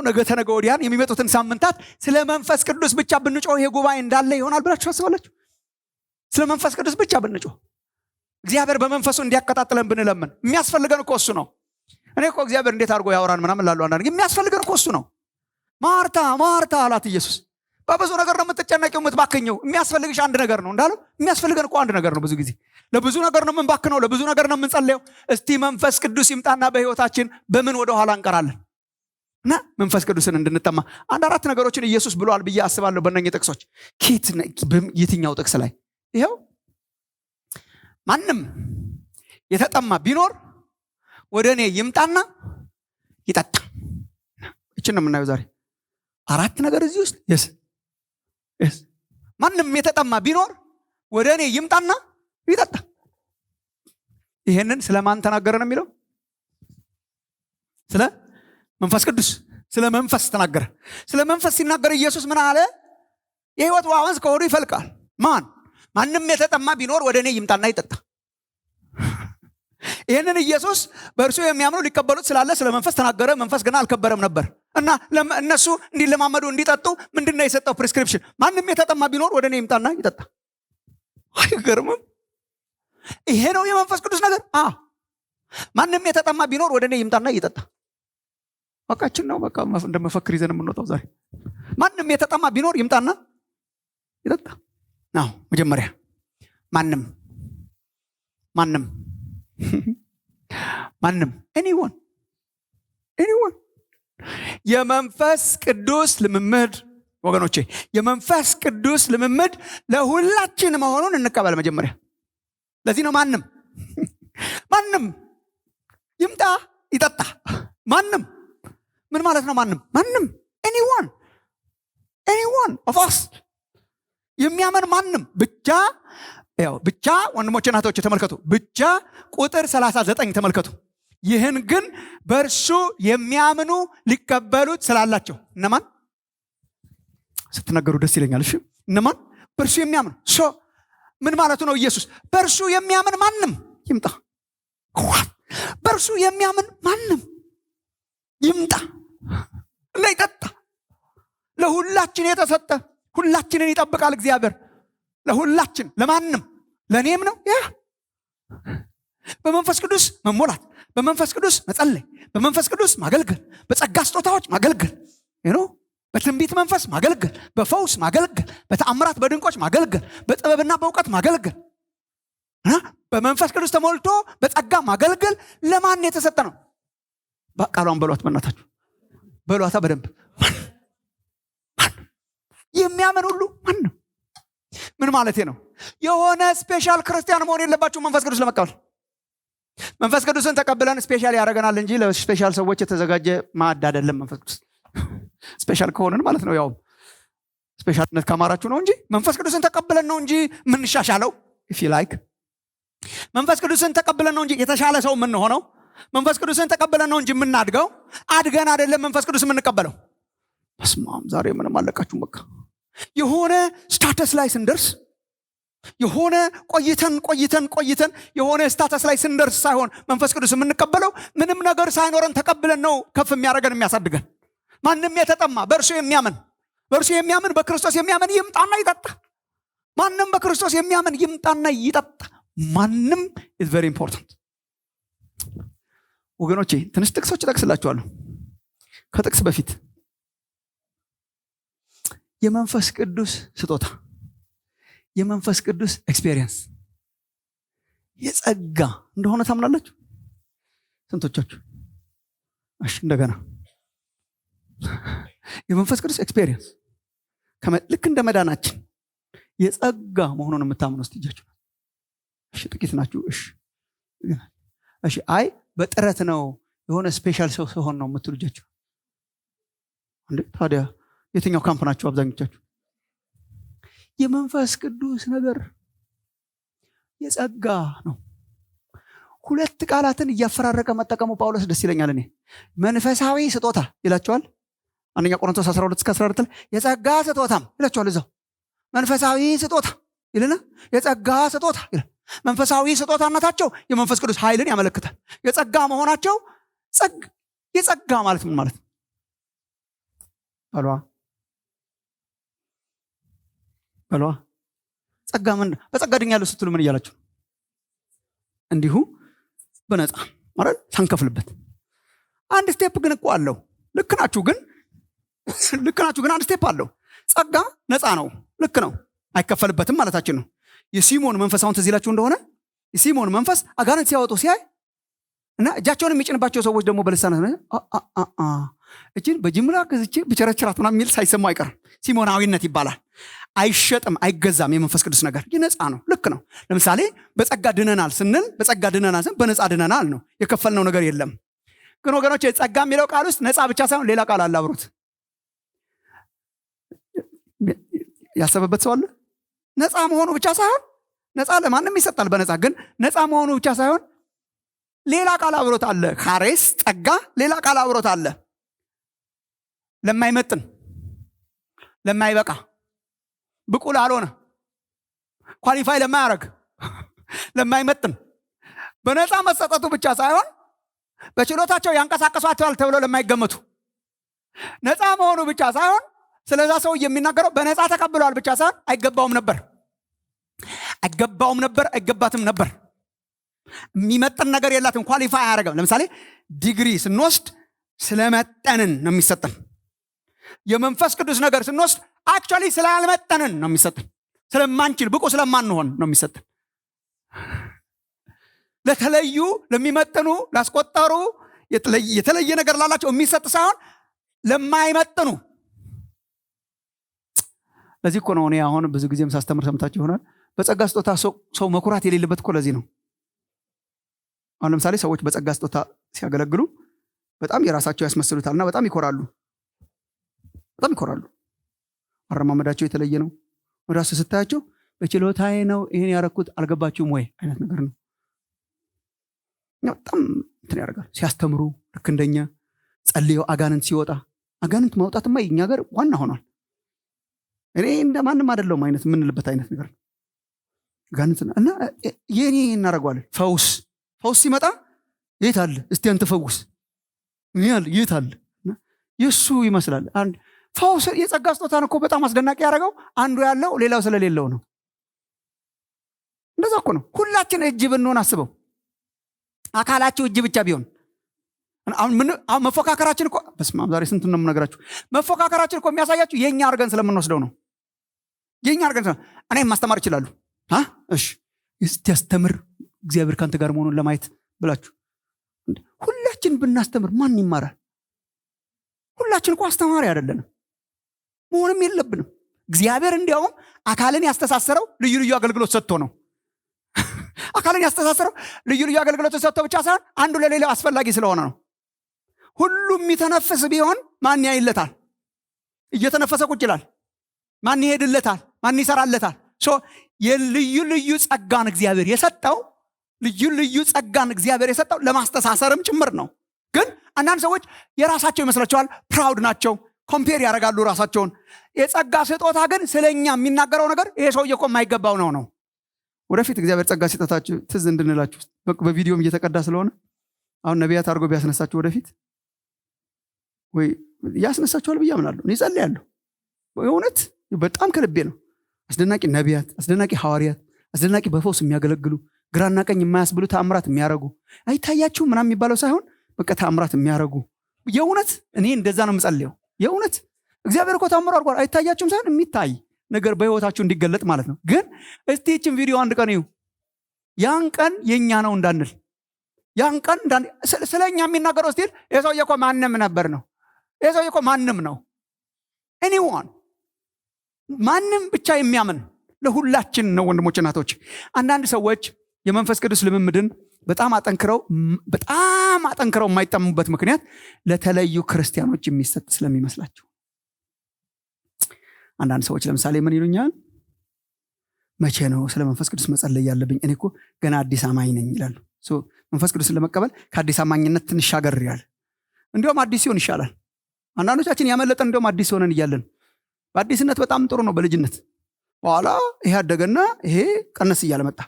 ነገ ተነገ ወዲያን የሚመጡትን ሳምንታት ስለ መንፈስ ቅዱስ ብቻ ብንጮህ ይሄ ጉባኤ እንዳለ ይሆናል ብላችሁ ታስባላችሁ? ስለ መንፈስ ቅዱስ ብቻ ብንጮህ እግዚአብሔር በመንፈሱ እንዲያቀጣጥለን ብንለምን የሚያስፈልገን እኮ እሱ ነው። እኔ እኮ እግዚአብሔር እንዴት አድርጎ ያወራን ምናምን ላሉ አንዳንድ የሚያስፈልገን እኮ እሱ ነው። ማርታ አላት ኢየሱስ፣ በብዙ ነገር ነው የምትጨነቂው የምትባክኘው፣ የሚያስፈልግሽ አንድ ነገር ነው እንዳለው የሚያስፈልገን እኮ አንድ ነገር ነው። ብዙ ጊዜ ለብዙ ነገር ነው የምንባክነው፣ ለብዙ ነገር ነው የምንጸልየው። እስቲ መንፈስ ቅዱስ ይምጣና በህይወታችን በምን ወደ ኋላ እንቀራለን? እና መንፈስ ቅዱስን እንድንጠማ አንድ አራት ነገሮችን ኢየሱስ ብሏል ብዬ አስባለሁ። በእነኚህ ጥቅሶች የትኛው ጥቅስ ላይ ይሄው ማንም የተጠማ ቢኖር ወደ እኔ ይምጣና ይጠጣ። እችን ነው የምናየው ዛሬ። አራት ነገር እዚህ ውስጥ yes ማንም የተጠማ ቢኖር ወደ እኔ ይምጣና ይጠጣ። ይሄንን ስለማን ተናገረ ነው የሚለው? ስለ መንፈስ ቅዱስ፣ ስለ መንፈስ ተናገረ። ስለ መንፈስ ሲናገር ኢየሱስ ምን አለ? የህይወት ውሃ ወንዝ ከሆዱ ይፈልቃል። ማንም የተጠማ ቢኖር ወደ እኔ ይምጣና ይጠጣ። ይህንን ኢየሱስ በእርሱ የሚያምኑ ሊቀበሉት ስላለ ስለ መንፈስ ተናገረ። መንፈስ ግን አልከበረም ነበር እና እነሱ እንዲለማመዱ እንዲጠጡ ምንድነው የሰጠው ፕሪስክሪፕሽን? ማንም የተጠማ ቢኖር ወደ እኔ ይምጣና ይጠጣ። አይገርምም? ይሄ ነው የመንፈስ ቅዱስ ነገር። ማንም የተጠማ ቢኖር ወደ እኔ ይምጣና ይጠጣ። በቃችን ነው። በቃ እንደመፈክር ይዘን የምንወጣው ዛሬ። ማንም የተጠማ ቢኖር ይምጣና ይጠጣ ነው መጀመሪያ። ማንም anyone የመንፈስ ቅዱስ ልምምድ ወገኖቼ፣ የመንፈስ ቅዱስ ልምምድ ለሁላችን መሆኑን እንቀበል መጀመሪያ። ለዚህ ነው ማንም ይምጣ ይጠጣ። ማንም ምን ማለት ነው? ማንም anyone of us የሚያምን ማንም ብቻ ወንድሞቼ እናቶቼ ተመልከቱ። ብቻ ቁጥር 39 ተመልከቱ። ይህን ግን በእርሱ የሚያምኑ ሊቀበሉት ስላላቸው። እነማን ስትነገሩ ደስ ይለኛል። እሺ እነማን? በእርሱ የሚያምኑ። ምን ማለቱ ነው? ኢየሱስ በእርሱ የሚያምን ማንም ይምጣ። በእርሱ የሚያምን ማንም ይምጣ እና ይጠጣ። ለሁላችን የተሰጠ፣ ሁላችንን ይጠብቃል እግዚአብሔር። ለሁላችን፣ ለማንም፣ ለእኔም ነው። በመንፈስ ቅዱስ መሞላት፣ በመንፈስ ቅዱስ መጸለይ፣ በመንፈስ ቅዱስ ማገልገል፣ በጸጋ ስጦታዎች ማገልገል፣ በትንቢት መንፈስ ማገልገል፣ በፈውስ ማገልገል፣ በተአምራት በድንቆች ማገልገል፣ በጥበብና በእውቀት ማገልገል፣ በመንፈስ ቅዱስ ተሞልቶ በጸጋ ማገልገል ለማን የተሰጠ ነው? ቃሏን በሏት፣ በእናታችሁ በሏታ በደንብ። የሚያምን ሁሉ ማንም። ምን ማለቴ ነው? የሆነ ስፔሻል ክርስቲያን መሆን የለባችሁ መንፈስ ቅዱስ ለመቀበል። መንፈስ ቅዱስን ተቀብለን ስፔሻል ያደርገናል እንጂ ለስፔሻል ሰዎች የተዘጋጀ ማዕድ አይደለም መንፈስ ቅዱስ። ስፔሻል ከሆነን ማለት ነው፣ ያው ስፔሻልነት ካማራችሁ ነው እንጂ መንፈስ ቅዱስን ተቀብለን ነው እንጂ የምንሻሻለው። if you like መንፈስ ቅዱስን ተቀብለን ነው እንጂ የተሻለ ሰው የምንሆነው። መንፈስ ቅዱስን ተቀብለን ነው እንጂ የምናድገው። አድገን አይደለም መንፈስ ቅዱስ የምንቀበለው። በስማም ዛሬ ምንም አለቃችሁም። በቃ የሆነ ስታተስ ላይ ስንደርስ፣ የሆነ ቆይተን የሆነ ስታተስ ላይ ስንደርስ ሳይሆን መንፈስ ቅዱስ የምንቀበለው ምንም ነገር ሳይኖረን ተቀብለን ነው ከፍ የሚያደርገን የሚያሳድገን። ማንም የተጠማ በእርሱ የሚያምን በክርስቶስ የሚያምን ይምጣና ይጠጣ። ማንም በክርስቶስ የሚያምን ይምጣና ይጠጣ። ማንም is very important ወገኖቼ። ትንሽ ጥቅሶች እጠቅስላችኋለሁ። ከጥቅስ በፊት የመንፈስ ቅዱስ ስጦታ፣ የመንፈስ ቅዱስ ኤክስፔሪየንስ የጸጋ እንደሆነ ታምናላችሁ? ስንቶቻችሁ? እሺ እንደገና የመንፈስ ቅዱስ ኤክስፔሪየንስ ልክ እንደ መዳናችን የጸጋ መሆኑን የምታምኑ እስቲ እጃችሁ። እሺ ጥቂት ናችሁ። እሺ አይ በጥረት ነው የሆነ ስፔሻል ሰው ሲሆን ነው የምትሉ እጃችሁ። እንዴ ታዲያ የትኛው ካምፕ ናችሁ አብዛኞቻችሁ? የመንፈስ ቅዱስ ነገር የጸጋ ነው። ሁለት ቃላትን እያፈራረቀ መጠቀሙ ጳውሎስ ደስ ይለኛል። እኔ መንፈሳዊ ስጦታ ይላቸዋል። አንደኛ ቆሮንቶስ 12-14 ላይ የጸጋ ስጦታም ይላቸዋል። እዛው መንፈሳዊ ስጦታ ይልና የጸጋ ስጦታ ይላል። መንፈሳዊ ስጦታነታቸው የመንፈስ ቅዱስ ኃይልን ያመለክታል። የጸጋ መሆናቸው የጸጋ ማለት ምን ማለት ነው? በሏ ጸጋ ምን? በጸጋ ድኛለሁ ስትሉ ምን እያላችሁ? እንዲሁ በነፃ ማለት ሳንከፍልበት። አንድ ስቴፕ ግን እኮ አለው። ልክ ናችሁ ግን አንድ ስቴፕ አለው። ጸጋ ነፃ ነው፣ ልክ ነው፣ አይከፈልበትም ማለታችን ነው። የሲሞን መንፈስ አሁን ትዝ ይላችሁ እንደሆነ የሲሞን መንፈስ አጋንንት ሲያወጡ ሲያይ እና እጃቸውን የሚጭንባቸው ሰዎች ደግሞ በልሳናት እጅን በጅምላ ገዝቼ ብቸረችራት ምናምን የሚል ሳይሰማው አይቀርም። ሲሞናዊነት ይባላል። አይሸጥም፣ አይገዛም። የመንፈስ ቅዱስ ነገር ነፃ ነው፣ ልክ ነው። ለምሳሌ በጸጋ ድነናል ስንል በነፃ ድነናል ነው፣ የከፈልነው ነገር የለም። ግን ወገኖች ጸጋ የሚለው ቃል ውስጥ ነፃ ብቻ ሳይሆን ሌላ ቃል አለ አብሮት። ያሰበበት ሰው አለ? ነፃ መሆኑ ብቻ ሳይሆን ነፃ ለማንም ይሰጣል በነፃ ግን ነፃ መሆኑ ብቻ ሳይሆን ሌላ ቃል አብሮት አለ። ካሬስ ጸጋ ሌላ ቃል አብሮት አለ። ለማይመጥን፣ ለማይበቃ፣ ብቁ ላልሆነ፣ ኳሊፋይ ለማያረግ፣ ለማይመጥን በነፃ መሰጠቱ ብቻ ሳይሆን በችሎታቸው ያንቀሳቀሷቸዋል ተብሎ ለማይገመቱ ነፃ መሆኑ ብቻ ሳይሆን ስለዛ ሰው የሚናገረው በነፃ ተቀብሏል ብቻ ሳይሆን አይገባውም ነበር፣ አይገባትም ነበር። የሚመጥን ነገር የላትም፣ ኳሊፋይ አያደርግም። ለምሳሌ ዲግሪ ስንወስድ ስለመጠንን ነው የሚሰጠን። የመንፈስ ቅዱስ ነገር ስንወስድ አክቹዋሊ ስላልመጠንን ነው የሚሰጠን። ስለማንችል ብቁ ስለማንሆን ነው የሚሰጠን። ለተለዩ ለሚመጥኑ ላስቆጠሩ የተለየ ነገር ላላቸው የሚሰጥ ሳይሆን ለማይመጥኑ። ለዚህ እኮ ነው እኔ አሁን ብዙ ጊዜም ሳስተምር ሰምታችሁ ይሆናል፣ በጸጋ ስጦታ ሰው መኩራት የሌለበት እኮ ለዚህ ነው። አሁን ለምሳሌ ሰዎች በጸጋ ስጦታ ሲያገለግሉ በጣም የራሳቸው ያስመስሉታልና በጣም ይኮራሉ። አረማመዳቸው የተለየ ነው። ወዳስ ስታያቸው በችሎታዬ ነው ይሄን ያረኩት አልገባችሁም ወይ አይነት ነገር ነው። በጣም እንትን ያደርጋል ሲያስተምሩ። ልክ እንደኛ ጸልየው አጋንንት ሲወጣ፣ አጋንንት ማውጣትማ የኛ ሀገር ዋና ሆኗል። እኔ እንደማንም አይደለም አይነት ምንልበት አይነት ነገር አጋንንት እና የኔ እናደርገዋለን። ፈውስ ሲመጣ የት አለ እስቲ አንተ ፈውስ የት አለ? የሱ ይመስላል። አንድ ፈውስ የጸጋ ስጦታን እኮ በጣም አስደናቂ ያደረገው አንዱ ያለው ሌላው ስለሌለው ነው። እንደዛ እኮ ነው። ሁላችን እጅ ብንሆን አስበው፣ አካላችሁ እጅ ብቻ ቢሆን አሁን መፎካከራችን እኮ በስመ አብ ዛሬ ስንት ነው የምነግራችሁ። መፎካከራችን እኮ የሚያሳያችሁ የኛ አድርገን ስለምንወስደው ነው። የኛ አድርገን እኔ ማስተማር ይችላሉ እሺ እስቲ ያስተምር እግዚአብሔር ካንተ ጋር መሆኑን ለማየት ብላችሁ ሁላችን ብናስተምር ማን ይማራል? ሁላችን እኮ አስተማሪ አይደለንም፣ መሆንም የለብንም። እግዚአብሔር እንዲያውም አካልን ያስተሳሰረው ልዩ ልዩ አገልግሎት ሰጥቶ ነው። አካልን ያስተሳሰረው ልዩ ልዩ አገልግሎት ሰጥቶ ብቻ ሳይሆን አንዱ ለሌላው አስፈላጊ ስለሆነ ነው። ሁሉም የሚተነፍስ ቢሆን ማን ያይለታል? እየተነፈሰ ቁጭ ይላል። ማን ይሄድለታል? ማን ይሰራለታል? የልዩ ልዩ ጸጋን እግዚአብሔር የሰጠው ለማስተሳሰርም ጭምር ነው። ግን አንዳንድ ሰዎች የራሳቸው ይመስላቸዋል፣ ፕራውድ ናቸው፣ ኮምፔር ያደርጋሉ ራሳቸውን። የጸጋ ስጦታ ግን ስለኛ የሚናገረው ነገር ይሄ ሰውዬ እኮ የማይገባው ነው። ወደፊት እግዚአብሔር ጸጋ ሲጠታችሁ ትዝ እንድንላችሁ በቪዲዮም እየተቀዳ ስለሆነ አሁን ነቢያት አድርጎ ቢያስነሳችሁ ወደፊት ወይ ያስነሳችኋል ብዬ አምናለሁ። እኔ ጸልያለሁ በእውነት በጣም ከልቤ ነው። አስደናቂ ነቢያት፣ አስደናቂ ሐዋርያት፣ አስደናቂ በፈውስ የሚያገለግሉ ግራና ቀኝ የማያስብሉ ተአምራት የሚያረጉ አይታያችሁ ምናምን የሚባለው ሳይሆን በቃ ተአምራት የሚያረጉ የእውነት እኔ እንደዛ ነው የምጸልየው። የእውነት እግዚአብሔር እኮ ተአምሮ አድርጓል። አይታያችሁም ሳይሆን የሚታይ ነገር በህይወታችሁ እንዲገለጥ ማለት ነው። ግን እስቲ ይህችን ቪዲዮ አንድ ቀን እዩ። ያን ቀን የኛ ነው እንዳንል፣ ያን ቀን ስለኛ የሚናገረው ስቲል የሰውዬ እኮ ማንም ነበር ነው። የሰውዬ እኮ ማንም ነው። ኤኒዋን ማንም ብቻ የሚያምን ለሁላችን ነው። ወንድሞች እናቶች፣ አንዳንድ ሰዎች የመንፈስ ቅዱስ ልምምድን በጣም አጠንክረው የማይጠሙበት ምክንያት ለተለዩ ክርስቲያኖች የሚሰጥ ስለሚመስላቸው። አንዳንድ ሰዎች ለምሳሌ ምን ይሉኛል? መቼ ነው ስለ መንፈስ ቅዱስ መጸለይ ያለብኝ? እኔ እኮ ገና አዲስ አማኝ ነኝ ይላሉ። መንፈስ ቅዱስን ለመቀበል ከአዲስ አማኝነት ትንሽ ሻገር ይላል። እንዲያውም አዲስ ሲሆን ይሻላል። አንዳንዶቻችን ያመለጠን እንዲያውም አዲስ ሆነን እያለን። በአዲስነት በጣም ጥሩ ነው በልጅነት፣ በኋላ ይሄ አደገና ይሄ ቀነስ እያለ መጣ።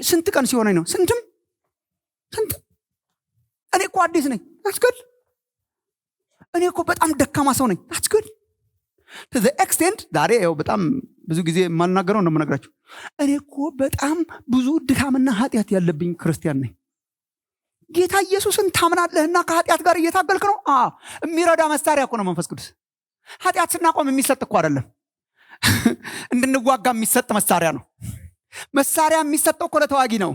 ስንት ቀን ሲሆነኝ ነው? ስንትም እኔ እኮ አዲስ ነኝ። ታስገድ እኔ እኮ በጣም ደካማ ሰው ነኝ። ታስገድ to the extent ዛሬ ያው በጣም ብዙ ጊዜ የማልናገረው ነው የምነግራችሁ። እኔ እኮ በጣም ብዙ ድካምና ኃጢአት ያለብኝ ክርስቲያን ነኝ። ጌታ ኢየሱስን ታምናለህና ከኃጢአት ጋር እየታገልክ ነው? የሚረዳ መሳሪያ እኮ ነው መንፈስ ቅዱስ። ኃጢአት ስናቆም የሚሰጥ እኮ አይደለም፣ እንድንዋጋ የሚሰጥ መሳሪያ ነው። መሳሪያ የሚሰጠው እኮ ለተዋጊ ነው።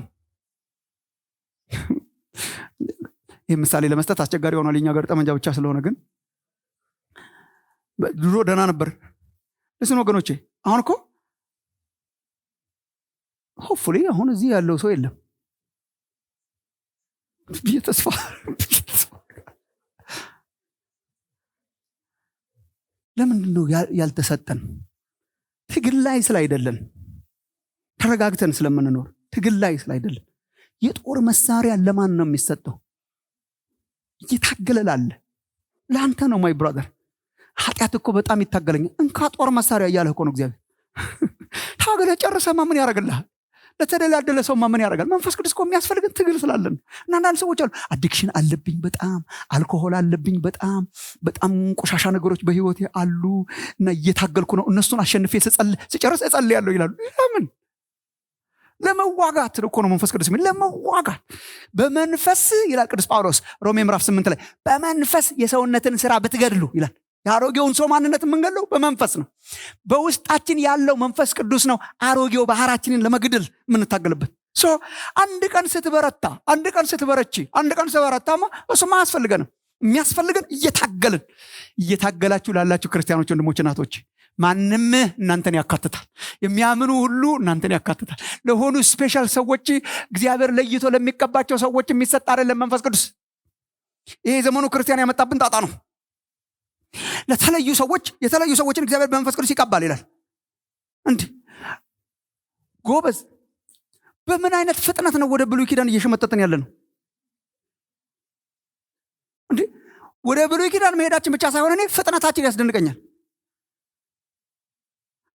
ይህ ምሳሌ ለመስጠት አስቸጋሪ ሆኗል የኛ ሀገር ጠመንጃ ብቻ ስለሆነ፣ ግን ድሮ ደህና ነበር። ለስን ወገኖቼ አሁን እኮ ሆፕፉሊ አሁን እዚህ ያለው ሰው የለም ብዬ ተስፋ ለምንድን ነው ያልተሰጠን? ትግል ላይ ስላይደለን፣ ተረጋግተን ስለምንኖር ትግል ላይ ስላይደለን። የጦር መሳሪያ ለማን ነው የሚሰጠው? እየታገለላለ ለአንተ ነው ማይ ብራዘር። ኃጢአት እኮ በጣም ይታገለኛል። እንካ ጦር መሳሪያ እያለህ እኮ ነው እግዚአብሔር። ታገለ ጨርሰማ ምን ያደርግልሃል? ለተደላደለ ሰውማ ምን ያደርጋል? መንፈስ ቅዱስ እኮ የሚያስፈልገን ትግል ስላለን እና አንዳንድ ሰዎች አሉ አዲክሽን አለብኝ በጣም አልኮሆል አለብኝ በጣም ቆሻሻ ነገሮች በህይወቴ አሉ እና እየታገልኩ ነው እነሱን አሸንፌ ስጨርስ እጸልያለሁ ይላሉ። ለምን? ለመዋጋት እኮ ነው መንፈስ ቅዱስ የሚል ለመዋጋት በመንፈስ ይላል ቅዱስ ጳውሎስ ሮሜ ምዕራፍ 8 ላይ በመንፈስ የሰውነትን ስራ ብትገድሉ ይላል። የአሮጌውን ሰው ማንነት የምንገድለው በመንፈስ ነው። በውስጣችን ያለው መንፈስ ቅዱስ ነው አሮጌው ባህራችንን ለመግደል የምንታገልበት። አንድ ቀን ስትበረታ አንድ ቀን ስትበረቺ አንድ ቀን ስትበረታማ እሱማ አያስፈልገንም። የሚያስፈልገን እየታገላችሁ ላላችሁ ክርስቲያኖች ወንድሞች እናቶች ማንም እናንተን ያካትታል። የሚያምኑ ሁሉ እናንተን ያካትታል። ለሆኑ ስፔሻል ሰዎች እግዚአብሔር ለይቶ ለሚቀባቸው ሰዎች የሚሰጥ አይደለም መንፈስ ቅዱስ። ይሄ ዘመኑ ክርስቲያን ያመጣብን ጣጣ ነው። ለተለዩ ሰዎችን እግዚአብሔር በመንፈስ ቅዱስ ይቀባል ይላል። እንዴ ጎበዝ፣ በምን አይነት ፍጥነት ነው ወደ ብሉይ ኪዳን እየሸመጠጥን ያለ ነው? እንዴ ወደ ብሉይ ኪዳን መሄዳችን ብቻ ሳይሆን እኔ ፍጥነታችን ያስደንቀኛል።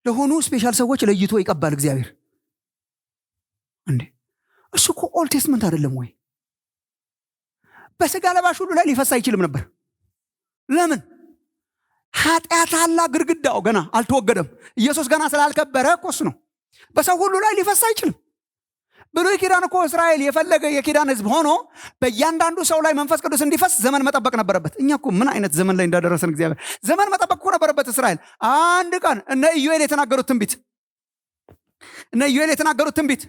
ለሆኑ ስፔሻል ሰዎች ለይቶ ይቀባል እግዚአብሔር። እንዴ እሱ እኮ ኦልድ ቴስትመንት አይደለም ወይ? በስጋ ለባሽ ሁሉ ላይ ሊፈስ አይችልም ነበር። ለምን? ኃጢአት አላ ግድግዳው ገና አልተወገደም። ኢየሱስ ገና ስላልከበረ እኮ እሱ ነው። በሰው ሁሉ ላይ ሊፈስ አይችልም። ብሉይ ኪዳን እኮ እስራኤል የፈለገ የኪዳን ህዝብ ሆኖ በእያንዳንዱ ሰው ላይ መንፈስ ቅዱስ እንዲፈስ ዘመን መጠበቅ ነበረበት። እኛ እኮ ምን አይነት ዘመን ላይ እንዳደረሰን እግዚአብሔር። ዘመን መጠበቅ እኮ ነበረበት እስራኤል። አንድ ቀን እነ ኢዩኤል የተናገሩት ትንቢት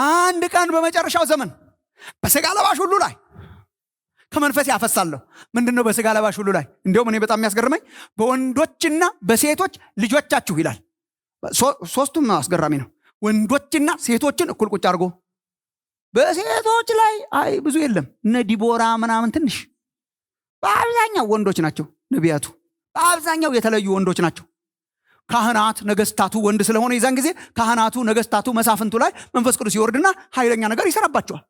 አንድ ቀን በመጨረሻው ዘመን በስጋ ለባሽ ሁሉ ላይ ከመንፈስ ያፈሳለሁ። ምንድነው በስጋ ለባሽ ሁሉ ላይ? እንዲያውም እኔ በጣም የሚያስገርመኝ በወንዶችና በሴቶች ልጆቻችሁ ይላል። ሶስቱም አስገራሚ ነው። ወንዶችና ሴቶችን እኩል ቁጭ አድርጎ በሴቶች ላይ አይ ብዙ የለም። እነ ዲቦራ ምናምን ትንሽ፣ በአብዛኛው ወንዶች ናቸው ነቢያቱ። በአብዛኛው የተለዩ ወንዶች ናቸው። ካህናት ነገስታቱ ወንድ ስለሆነ የዛን ጊዜ ካህናቱ ነገስታቱ መሳፍንቱ ላይ መንፈስ ቅዱስ ይወርድና ኃይለኛ ነገር ይሰራባቸዋል።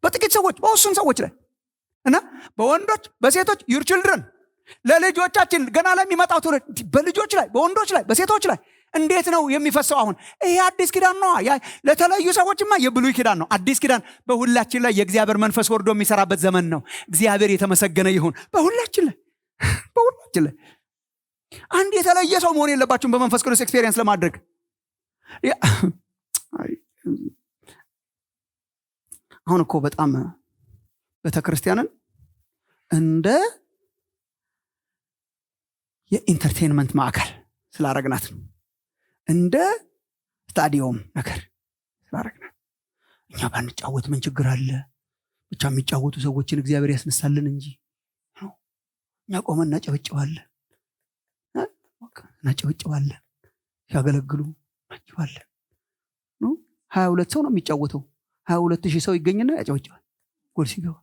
በጥቂት ሰዎች በውሱን ሰዎች ላይ እና በወንዶች በሴቶች your children ለልጆቻችን ገና ለሚመጣው ትውልድ በልጆች ላይ በወንዶች ላይ በሴቶች ላይ እንዴት ነው የሚፈሰው? አሁን ይሄ አዲስ ኪዳን ነው። ለተለዩ ሰዎችማ የብሉይ ኪዳን ነው። አዲስ ኪዳን በሁላችን ላይ የእግዚአብሔር መንፈስ ወርዶ የሚሰራበት ዘመን ነው። እግዚአብሔር የተመሰገነ ይሁን። በሁላችን ላይ አንድ የተለየ ሰው መሆን የለባችሁም በመንፈስ ቅዱስ ኤክስፔሪየንስ ለማድረግ። አሁን እኮ በጣም ቤተክርስቲያንን እንደ የኢንተርቴይንመንት ማዕከል ስላረግናት ነው። እንደ ስታዲየም ነገር ስላረግናት። እኛ ባንጫወት ምን ችግር አለ? ብቻ የሚጫወቱ ሰዎችን እግዚአብሔር ያስነሳልን እንጂ እኛ ቆመን እናጨበጭባለን ሲያገለግሉ እናጨበጭባለን። 22 ሰው ነው የሚጫወተው። 22,000 ሰው ይገኝና ያጨበጭባል ጎል ሲገባ።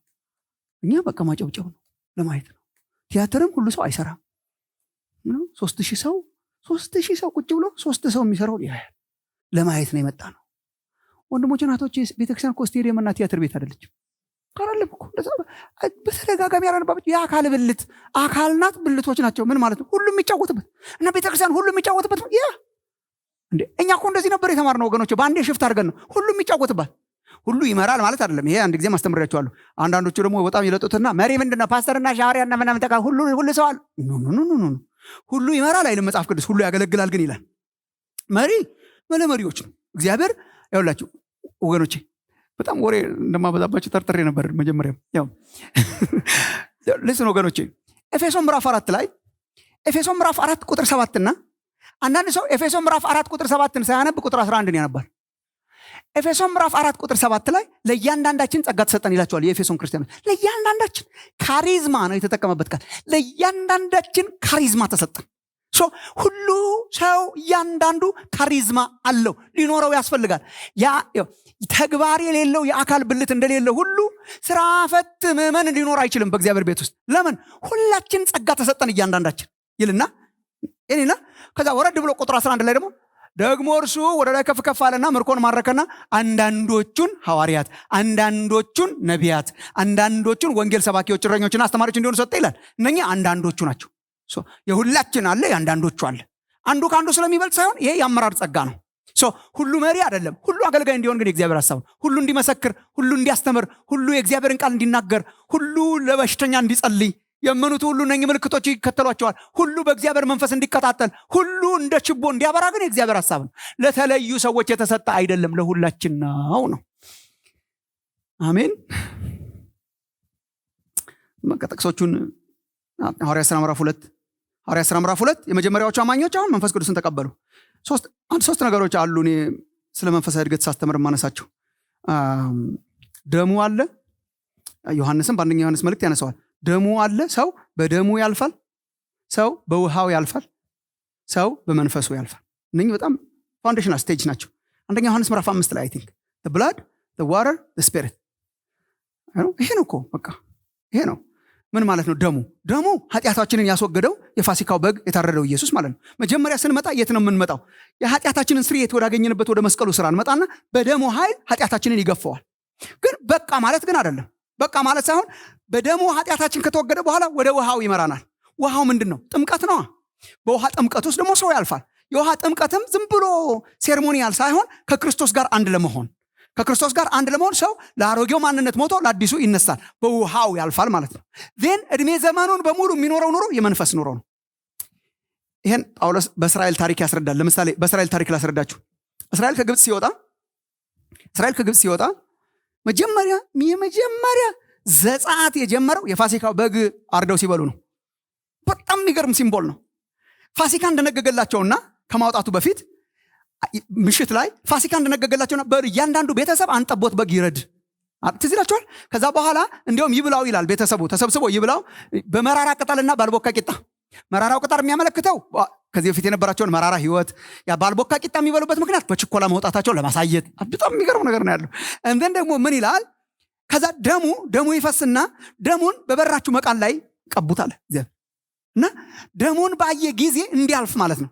እኛ በቃ ማጨብጨብ ነው፣ ለማየት ነው። ቲያትርም ሁሉ ሰው አይሰራም። 3,000 ሰው ቁጭ ብሎ 3 ሰው የሚሰራው ያያል። ለማየት ነው የመጣ ነው። ወንድሞች እናቶች፣ ቤተክርስቲያን እኮ ስቴዲየም እና ቲያትር ቤት አይደለችም። ካራለም እኮ በተደጋጋሚ ያረንባበት የአካል ብልት አካል ናት። ብልቶች ናቸው። ምን ማለት ነው? ሁሉም የሚጫወትበት እና ቤተክርስቲያን ሁሉም የሚጫወትበት ያ እንዴ። እኛ እኮ እንደዚህ ነበር የተማርነው ወገኖች። በአንዴ ሽፍት አድርገን ነው ሁሉም የሚጫወትባት። ሁሉ ይመራል ማለት አይደለም። ይሄ አንድ ጊዜ ማስተምራችኋለሁ። አንዳንዶቹ ደግሞ በጣም ይለጡትና መሪ ምንድነው ፓስተርና ሻሪያና ምናምን ተቃ ሁሉ ሰው አለ። ኖ ሁሉ ይመራል አይልም መጽሐፍ ቅዱስ። ሁሉ ያገለግላል ግን ይላል። መሪ መሪዎች ነው እግዚአብሔር። ያውላችሁ ወገኖቼ፣ በጣም ወሬ እንደማበዛባችሁ ጠርጥሬ ነበር መጀመሪያም። ያው ለስን ወገኖቼ፣ ኤፌሶን ምዕራፍ 4 ላይ ኤፌሶን ምዕራፍ 4 ቁጥር 7 እና አንዳንድ ሰው ኤፌሶን ምዕራፍ 4 ቁጥር 7ን ሳያነብ ቁጥር 11ን ያነባል። ኤፌሶን ምዕራፍ 4 ቁጥር 7 ላይ ለእያንዳንዳችን ጸጋ ተሰጠን ይላቸዋል የኤፌሶን ክርስቲያኖች። ለእያንዳንዳችን ካሪዝማ ነው የተጠቀመበት ቃል። ለእያንዳንዳችን ካሪዝማ ተሰጠን። ሁሉ ሰው እያንዳንዱ ካሪዝማ አለው፣ ሊኖረው ያስፈልጋል። ያ ተግባር የሌለው የአካል ብልት እንደሌለ ሁሉ ስራ ፈት ምዕመን ሊኖር አይችልም በእግዚአብሔር ቤት ውስጥ። ለምን? ሁላችን ጸጋ ተሰጠን እያንዳንዳችን ይልና ከዛ ወረድ ብሎ ቁጥር 11 ላይ ደግሞ እርሱ ወደ ላይ ከፍ ከፍ አለና ምርኮን ማረከና አንዳንዶቹን ሐዋርያት፣ አንዳንዶቹን ነቢያት፣ አንዳንዶቹን ወንጌል ሰባኪዎች፣ እረኞችና አስተማሪዎች እንዲሆኑ ሰጠ ይላል። እነኚህ አንዳንዶቹ ናቸው። የሁላችን አለ፣ የአንዳንዶቹ አለ። አንዱ ከአንዱ ስለሚበልጥ ሳይሆን ይሄ የአመራር ጸጋ ነው። ሁሉ መሪ አይደለም፣ ሁሉ አገልጋይ እንዲሆን ግን የእግዚአብሔር ሐሳብ ነው። ሁሉ እንዲመሰክር፣ ሁሉ እንዲያስተምር፣ ሁሉ የእግዚአብሔርን ቃል እንዲናገር፣ ሁሉ ለበሽተኛ እንዲጸልይ፣ የመኑት ሁሉ እነኚህ ምልክቶች ይከተሏቸዋል፣ ሁሉ በእግዚአብሔር መንፈስ እንዲቀጣጠል፣ ሁሉ እንደ ችቦ እንዲያበራ ግን የእግዚአብሔር ሐሳብ ነው። ለተለዩ ሰዎች የተሰጠ አይደለም፣ ለሁላችን ነው። አሜን። ጥቅሶቹን ሐዋርያት ሥራ ምዕራፍ 2 የመጀመሪያዎቹ አማኞች አሁን መንፈስ ቅዱስን ተቀበሉ። ሶስት ነገሮች አሉ እኔ ስለ መንፈሳዊ እድገት ሳስተምር የማነሳቸው። ደሙ አለ። ዮሐንስም በአንደኛ ዮሐንስ መልእክት ያነሳዋል። ደሙ አለ። ሰው በደሙ ያልፋል፣ ሰው በውሃው ያልፋል፣ ሰው በመንፈሱ ያልፋል። እነኚህ በጣም ፋውንዴሽናል ስቴጅ ናቸው። አንደኛ ዮሐንስ ምዕራፍ 5 ላይ አይ ቲንክ the blood, the water, the spirit። ይሄ ነው እኮ በቃ ይሄ ነው። ምን ማለት ነው? ደሙ ኃጢአታችንን ያስወገደው የፋሲካው በግ የታረደው ኢየሱስ ማለት ነው። መጀመሪያ ስንመጣ የት ነው የምንመጣው? የኃጢአታችንን ስርየት ወዳገኘንበት ወደ መስቀሉ ስራ እንመጣና በደሙ ኃይል ኃጢአታችንን ይገፈዋል። ግን በቃ ማለት ግን አይደለም። በቃ ማለት ሳይሆን በደሙ ኃጢአታችን ከተወገደ በኋላ ወደ ውሃው ይመራናል። ውሃው ምንድን ነው? ጥምቀት ነው። በውሃ ጥምቀት ውስጥ ደግሞ ሰው ያልፋል። የውሃ ጥምቀትም ዝም ብሎ ሴርሞኒያል ሳይሆን ከክርስቶስ ጋር አንድ ለመሆን ሰው ለአሮጌው ማንነት ሞቶ ለአዲሱ ይነሳል። በውሃው ያልፋል ማለት ነው። ዜን እድሜ ዘመኑን በሙሉ የሚኖረው ኑሮ የመንፈስ ኑሮ ነው። ይሄን ጳውሎስ በእስራኤል ታሪክ ያስረዳል። ለምሳሌ በእስራኤል ታሪክ ላስረዳችሁ። እስራኤል ከግብፅ ሲወጣ መጀመሪያ ዘጸአት የጀመረው የፋሲካው በግ አርደው ሲበሉ ነው። በጣም የሚገርም ሲምቦል ነው። ፋሲካ እንደነገገላቸውና ከማውጣቱ በፊት ምሽት ላይ ፋሲካ እንደነገገላቸውና እያንዳንዱ ቤተሰብ አንጠቦት በግ ይረድ ትዝ ይላችኋል። ከዛ በኋላ እንዲያውም ይብላው ይላል። ቤተሰቡ ተሰብስቦ ይብላው በመራራ ቅጠልና ባልቦካ ቂጣ። መራራው ቅጠል የሚያመለክተው ከዚህ በፊት የነበራቸውን መራራ ህይወት፣ ያ ባልቦካ ቂጣ የሚበሉበት ምክንያት በችኮላ መውጣታቸው ለማሳየት። በጣም የሚገርም ነገር ነው ያለው። እንደን ደግሞ ምን ይላል? ከዛ ደሙ ይፈስና ደሙን በበራችሁ መቃን ላይ ቀቡታል እግዚአብሔር እና ደሙን ባየ ጊዜ እንዲያልፍ ማለት ነው።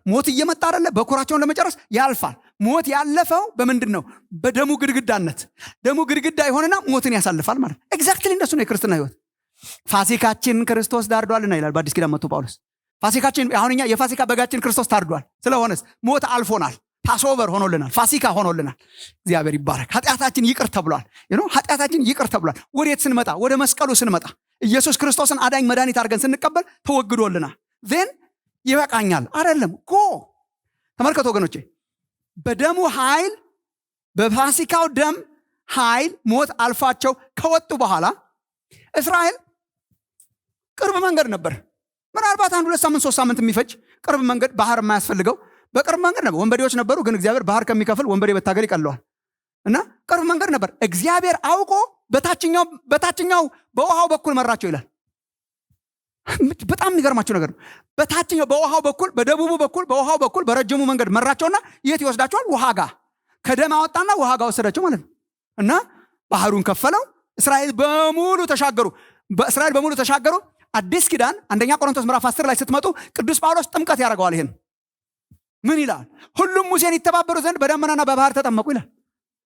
ሞት እየመጣ አይደለ? በኩራቸውን ለመጨረስ ያልፋል። ሞት ያለፈው በምንድን ነው? በደሙ ግድግዳነት። ደሙ ግድግዳ ይሆንና ሞትን ያሳልፋል ማለት ነው። ኤግዛክትሊ እንደሱ ነው የክርስትና ህይወት። ፋሲካችን ክርስቶስ ታርዷልና ይላል በአዲስ ኪዳን መጥቶ ጳውሎስ። ፋሲካችን አሁን እኛ የፋሲካ በጋችን ክርስቶስ ታርዷል። ስለሆነስ ሞት አልፎናል። ፓስኦቨር ሆኖልናል። ፋሲካ ሆኖልናል። እግዚአብሔር ይባረክ። ኃጢአታችን ይቅር ተብሏል። ኃጢአታችን ይቅር ተብሏል። ወዴት ስንመጣ? ወደ መስቀሉ ስንመጣ ኢየሱስ ክርስቶስን አዳኝ መድኃኒት አድርገን ስንቀበል ተወግዶልናል። ዜን ይበቃኛል አይደለም እኮ። ተመልከቱ ወገኖቼ፣ በደሙ ኃይል፣ በፋሲካው ደም ኃይል ሞት አልፋቸው ከወጡ በኋላ እስራኤል ቅርብ መንገድ ነበር። ምናልባት 1-2 ሳምንት 3 ሳምንት የሚፈጅ ቅርብ መንገድ፣ ባህር የማያስፈልገው በቅርብ መንገድ ነበር። ወንበዴዎች ነበሩ፣ ግን እግዚአብሔር ባህር ከሚከፍል ወንበዴ በታገል ይቀለዋል። እና ቅርብ መንገድ ነበር። እግዚአብሔር አውቆ በታችኛው በውሃው በኩል መራቸው ይላል። በጣም የሚገርማቸው ነገር ነው። በታችኛው በውሃው በኩል፣ በደቡቡ በኩል፣ በውሃው በኩል በረጅሙ መንገድ መራቸውና የት ይወስዳቸዋል? ውሃ ጋር። ከደም አወጣና ውሃ ጋር ወሰዳቸው ማለት ነው። እና ባህሩን ከፈለው። እስራኤል በሙሉ ተሻገሩ። አዲስ ኪዳን አንደኛ ቆሮንቶስ ምዕራፍ 10 ላይ ስትመጡ ቅዱስ ጳውሎስ ጥምቀት ያደርገዋል። ይሄን ምን ይላል? ሁሉም ሙሴን ይተባበሩ ዘንድ በደመናና በባህር ተጠመቁ ይላል።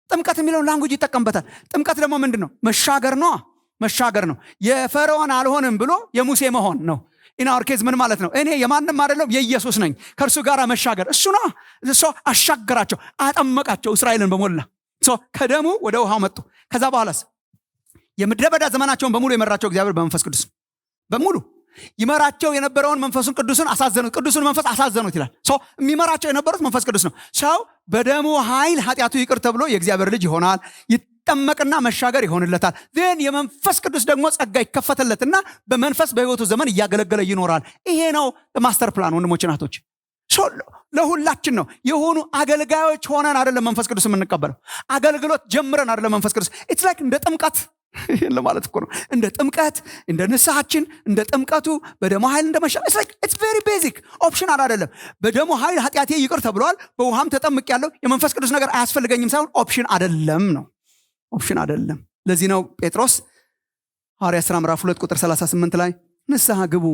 ጥምቀት የሚለውን ላንጉጅ ይጠቀምበታል። ጥምቀት ደግሞ ምንድን ነው? መሻገር ነው። የፈርዖን አልሆንም ብሎ የሙሴ መሆን ነው። ኢናወር ኬዝ ምን ማለት ነው? እኔ የማንም አይደለም የኢየሱስ ነኝ። ከእርሱ ጋር መሻገር እሱ ነው። አሻገራቸው፣ አጠመቃቸው እስራኤልን በሞላ። ከደሙ ወደ ውሃው መጡ። ከዛ በኋላስ የምድረ በዳ ዘመናቸውን በሙሉ የመራቸው እግዚአብሔር በመንፈስ ቅዱስ በሙሉ ይመራቸው የነበረውን መንፈሱን ቅዱስን አሳዘኑት። ቅዱሱን መንፈስ አሳዘኑት ይላል። የሚመራቸው የነበሩት መንፈስ ቅዱስ ነው። ሰው በደሙ ኃይል ኃጢአቱ ይቅር ተብሎ የእግዚአብሔር ልጅ ይሆናል። ይጠመቅና መሻገር ይሆንለታል። ዜን የመንፈስ ቅዱስ ደግሞ ጸጋ ይከፈተለትና በመንፈስ በህይወቱ ዘመን እያገለገለ ይኖራል። ይሄ ነው ማስተር ፕላን ወንድሞች ናቶች። ለሁላችን ነው። የሆኑ አገልጋዮች ሆነን አይደለም መንፈስ ቅዱስ የምንቀበለው። አገልግሎት ጀምረን አይደለም መንፈስ ቅዱስ። ኢትስ ላይክ እንደ ጥምቀት ለማለት እኮ ነው። እንደ ጥምቀት፣ እንደ ንስሐችን፣ እንደ ጥምቀቱ በደሙ ኃይል እንደመሻል ኢትስ ቬሪ ቤዚክ። ኦፕሽናል አይደለም። በደሙ ኃይል ኃጢአቴ ይቅር ተብሏል፣ በውሃም ተጠምቅ ያለው የመንፈስ ቅዱስ ነገር አያስፈልገኝም ሳይሆን ኦፕሽን አይደለም ነው። ኦፕሽን አይደለም። ለዚህ ነው ጴጥሮስ ሐዋርያት ሥራ ምዕራፍ 2 ቁጥር 38 ላይ ንስሐ ግቡ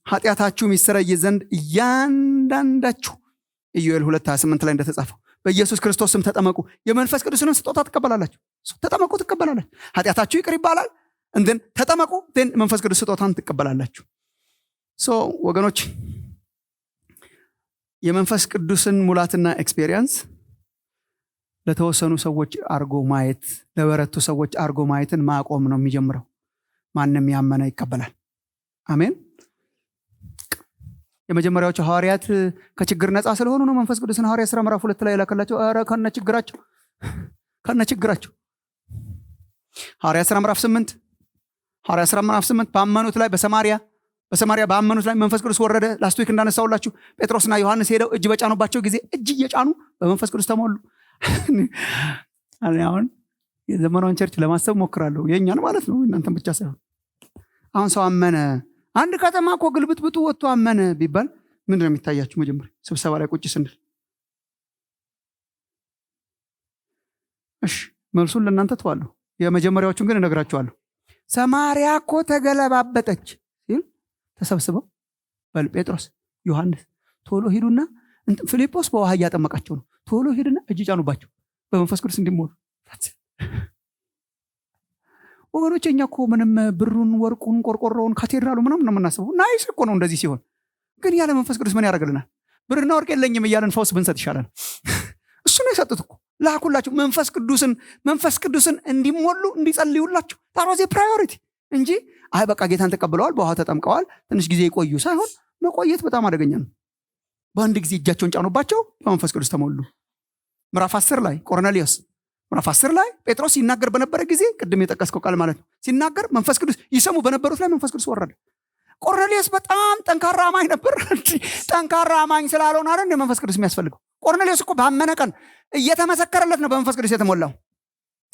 ኃጢአታችሁም ይሰረይ ዘንድ እያንዳንዳችሁ ኢዮኤል 2:28 ላይ እንደተጻፈው በኢየሱስ ክርስቶስ ስም ተጠመቁ፣ የመንፈስ ቅዱስንም ስጦታ ትቀበላላችሁ። ተጠመቁ፣ ትቀበላላችሁ። ኃጢአታችሁ ይቅር ይባላል። እንደን ተጠመቁ፣ እንደን መንፈስ ቅዱስ ስጦታን ትቀበላላችሁ። ወገኖች የመንፈስ ቅዱስን ሙላትና ኤክስፔሪየንስ ለተወሰኑ ሰዎች አርጎ ማየት፣ ለበረቱ ሰዎች አርጎ ማየትን ማቆም ነው የሚጀምረው። ማንም ያመነ ይቀበላል። አሜን። የመጀመሪያዎቹ ሐዋርያት ከችግር ነፃ ስለሆኑ ነው መንፈስ ቅዱስን ሐዋርያት ሥራ ምዕራፍ 2 ላይ ላከላቸው። ኧረ ከነ ችግራቸው ሐዋርያት ሥራ ምዕራፍ 8 ባመኑት ላይ በሰማሪያ ባመኑት ላይ መንፈስ ቅዱስ ወረደ። ላስት ዊክ እንዳነሳውላችሁ ጴጥሮስና ዮሐንስ ሄደው እጅ በጫኑባቸው ጊዜ እጅ እየጫኑ በመንፈስ ቅዱስ ተሞሉ። አሁን የዘመናውን ቸርች ለማሰብ ሞክራለሁ፣ የኛን ማለት ነው፣ እናንተን ብቻ ሳይሆን። አሁን ሰው አመነ፣ አንድ ከተማ እኮ ግልብጥብጡ ወጥቶ አመነ ቢባል ምንድን ነው የሚታያችሁ? መጀመሪያ ስብሰባ ላይ ቁጭ ስንል እሺ መልሱን ለእናንተ ተዋለሁ። የመጀመሪያዎቹን ግን እነግራችኋለሁ። ሰማርያ እኮ ተገለባበጠች ሲል ተሰብስበው በል ጴጥሮስ፣ ዮሐንስ ቶሎ ሂዱና ፊልጶስ በውሃ እያጠመቃቸው ነው። ቶሎ ሂዱና እጅ ጫኑባቸው በመንፈስ ቅዱስ እንዲሞሉ። ወገኖች እኛ እኮ ምንም ብሩን፣ ወርቁን፣ ቆርቆሮውን፣ ካቴድራሉ ምናምን ነው የምናስበው። ናይስ እኮ ነው እንደዚህ ሲሆን፣ ግን ያለ መንፈስ ቅዱስ ምን ያደርግልናል? ብርና ወርቅ የለኝም እያለን ፈውስ ብንሰጥ ይሻላል። እሱ ነው የሰጡት እኮ ላኩላቸው መንፈስ ቅዱስን እንዲሞሉ እንዲጸልዩላቸው። ታሮዜ ፕራዮሪቲ እንጂ አይ በቃ ጌታን ተቀብለዋል፣ በውሃ ተጠምቀዋል፣ ትንሽ ጊዜ ይቆዩ ሳይሆን፣ መቆየት በጣም አደገኛ ነው። በአንድ ጊዜ እጃቸውን ጫኑባቸው፣ በመንፈስ ቅዱስ ተሞሉ። ምዕራፍ 10 ላይ ቆርኔሊዮስ፣ ምዕራፍ 10 ላይ ጴጥሮስ ሲናገር በነበረ ጊዜ ቅድም የጠቀስከው ቃል ማለት ነው፣ ሲናገር መንፈስ ቅዱስ ይሰሙ በነበሩት ላይ መንፈስ ቅዱስ ወረደ። ቆርኔሊዮስ በጣም ጠንካራ አማኝ ነበር። ጠንካራ አማኝ ስላልሆነ አይደል መንፈስ ቅዱስ የሚያስፈልገው? ቆርኔሊዮስ እኮ ባመነ ቀን እየተመሰከረለት ነው በመንፈስ ቅዱስ የተሞላው።